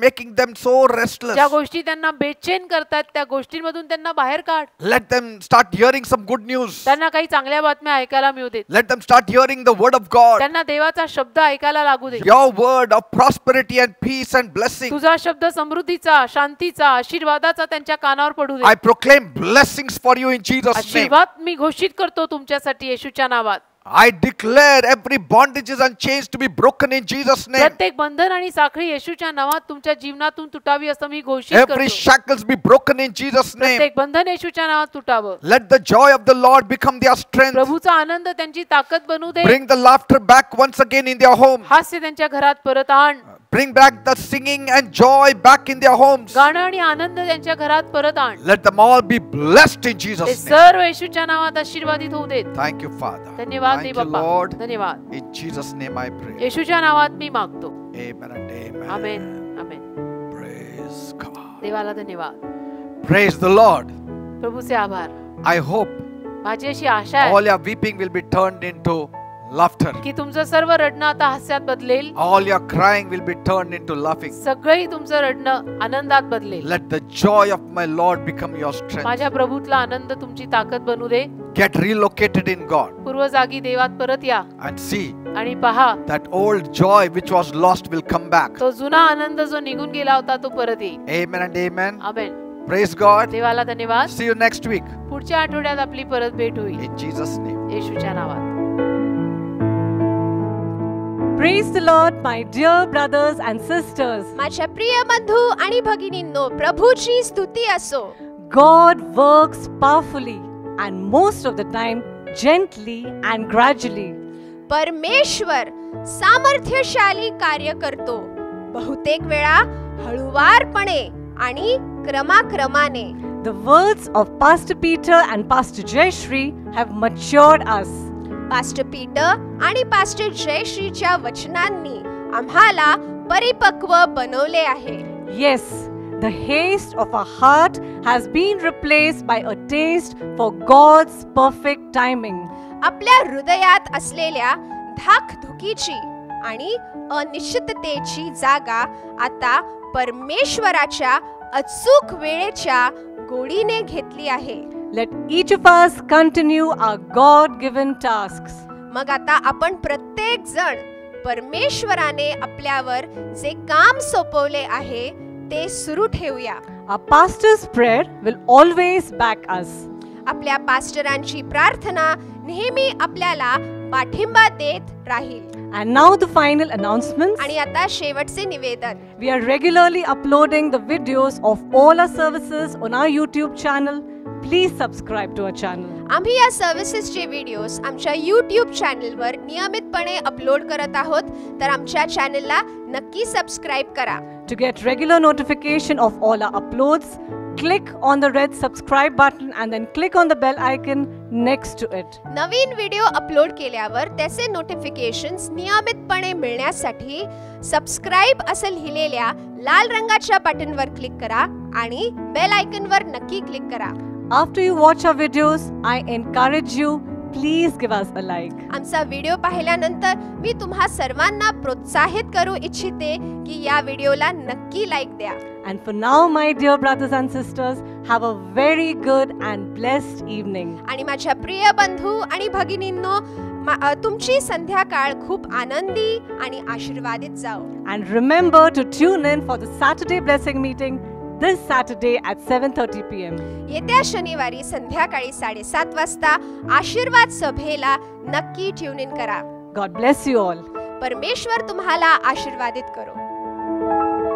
making them so restless. ज्या गोष्टी त्यांना बेचैन करतात त्या गोष्टींमधून त्यांना बाहेर काढ. Let them start hearing some good news. त्यांना काही चांगल्या बातम्या ऐकायला मिळू देत. Let them start hearing the word of God. त्यांना देवाचा शब्द ऐकायला लागू दे. Your word of prosperity and peace and blessing. तुझा शब्द समृद्धीचा, शांतीचा, आशीर्वादाचा त्यांच्या कानावर पडू दे. I proclaim blessings for you in Jesus' name. आशीर्वाद मी घोषित करतो तुमच्यासाठी येशूच्या नावात. I declare every bondages and chains to be broken in Jesus' name. प्रत्येक बंधन आणि साखळी येशूच्या नावात तुमच्या जीवनातून तुटावी असं मी घोषित Every करतो. shackles be broken in Jesus' name. प्रत्येक बंधन येशूच्या नावात तुटावं. Let the joy of the Lord become their strength. प्रभूचा आनंद त्यांची ताकद बनू दे. Bring the laughter back once again in their home. हास्य त्यांच्या घरात परत आण. Bring back the singing and joy back in their homes. गाणं आणि आनंद त्यांच्या घरात परत आण. Let them all be blessed in ते Jesus' name. सर्व येशूच्या नावात आशीर्वादित होऊ देत. Thank you, Father. धन्यवाद Thank they you, Bappa. Lord. धन्यवाद. In Jesus' name I pray. येशूच्या नावात मी मागतो. Amen and amen. Amen. Amen. Praise God. देवाला धन्यवाद. Praise the Lord. प्रभूचे आभार. I hope माझी अशी आशा आहे all your weeping will be turned into laughter. की तुमचं सर्व रडणं आता हास्यात बदलेल. All your crying will be turned into laughing. सगळी तुमचं रडणं आनंदात बदलेल. Let the joy of my Lord become your strength. माझ्या प्रभूतला आनंद तुमची ताकद बनू दे. Get relocated in God पूर्वजागी देवात परत या and see आणि पहा that old joy which was lost will come back. तो जुना आनंद जो निघून गेला होता तो परत येईल. Amen and amen. Amen. Praise God. देवाला धन्यवाद. See you next week पुढच्या आठवड्यात आपली परत भेट होईल in Jesus' name. येशूच्या नावात. Praise the Lord, my dear brothers and sisters. माझ्या प्रिय बंधू आणि भगिनींनो, प्रभूची स्तुती असो. God works powerfully and most of the time gently and gradually. परमेश्वर सामर्थ्यशाली कार्य करतो, बहुतेक वेळा हळुवारपणे आणि क्रमाक्रमाने. The words of Pastor Peter and Pastor Jayashree have matured us. Pastor Peter आणि पास्टर जयश्रीच्या वचनांनी आम्हाला परिपक्व बनवले आहे. Yes, the haste of our heart has been replaced by a taste for God's perfect timing. आपल्या हृदयात असलेल्या धाकधुकीची आणि अनिश्चिततेची जागा आता परमेश्वराच्या अचूक वेळेच्या गोडीने घेतली आहे. Let each of us continue our God-given tasks. मग आता आपण प्रत्येक जण परमेश्वराने आपल्यावर जे काम सोपवले आहे ते सुरू ठेवूया. Our pastor's prayer will always back us. आपल्या पास्टरांची प्रार्थना नेहमी आपल्याला पाठिंबा देत राहील. And now the final announcements. आणि आता शेवटचे निवेदन. We are regularly uploading the videos of all our services on our YouTube channel. Please subscribe to our channel. आम्ही या सर्व्हिसेसचे व्हिडिओज आमच्या YouTube चॅनलवर नियमितपणे अपलोड करत आहोत, तर आमच्या चॅनलला नक्की सबस्क्राइब करा. To get regular notification of all our uploads, click on the red subscribe button and then click on the bell icon next to it. Naveen video upload केल्यावर त्याचे नोटिफिकेशन्स नियमितपणे मिळण्यासाठी सबस्क्राइब असं लिहिलेल्या लाल रंगाच्या बटनवर क्लिक करा आणि बेल आयकॉनवर नक्की क्लिक करा. After you watch our videos, I encourage you, please give us a like. आमचा व्हिडिओ पाहिल्यानंतर मी तुम्हा सर्वांना प्रोत्साहित करू इच्छिते की या व्हिडिओला नक्की लाईक द्या. And for now, my dear brothers and sisters, have a very good and blessed evening. आणि माझ्या प्रिय बंधू आणि भगिनींनो, तुमची संध्याकाळ खूप आनंदी आणि आशीर्वादित जाओ. And remember to tune in for the Saturday blessing meeting this Saturday at 7:30 p.m. येत्या शनिवारी संध्याकाळी 7:30 वाजता आशीर्वाद सभेला नक्की ट्यून इन करा. God bless you all. परमेश्वर तुम्हाला आशीर्वादित करो.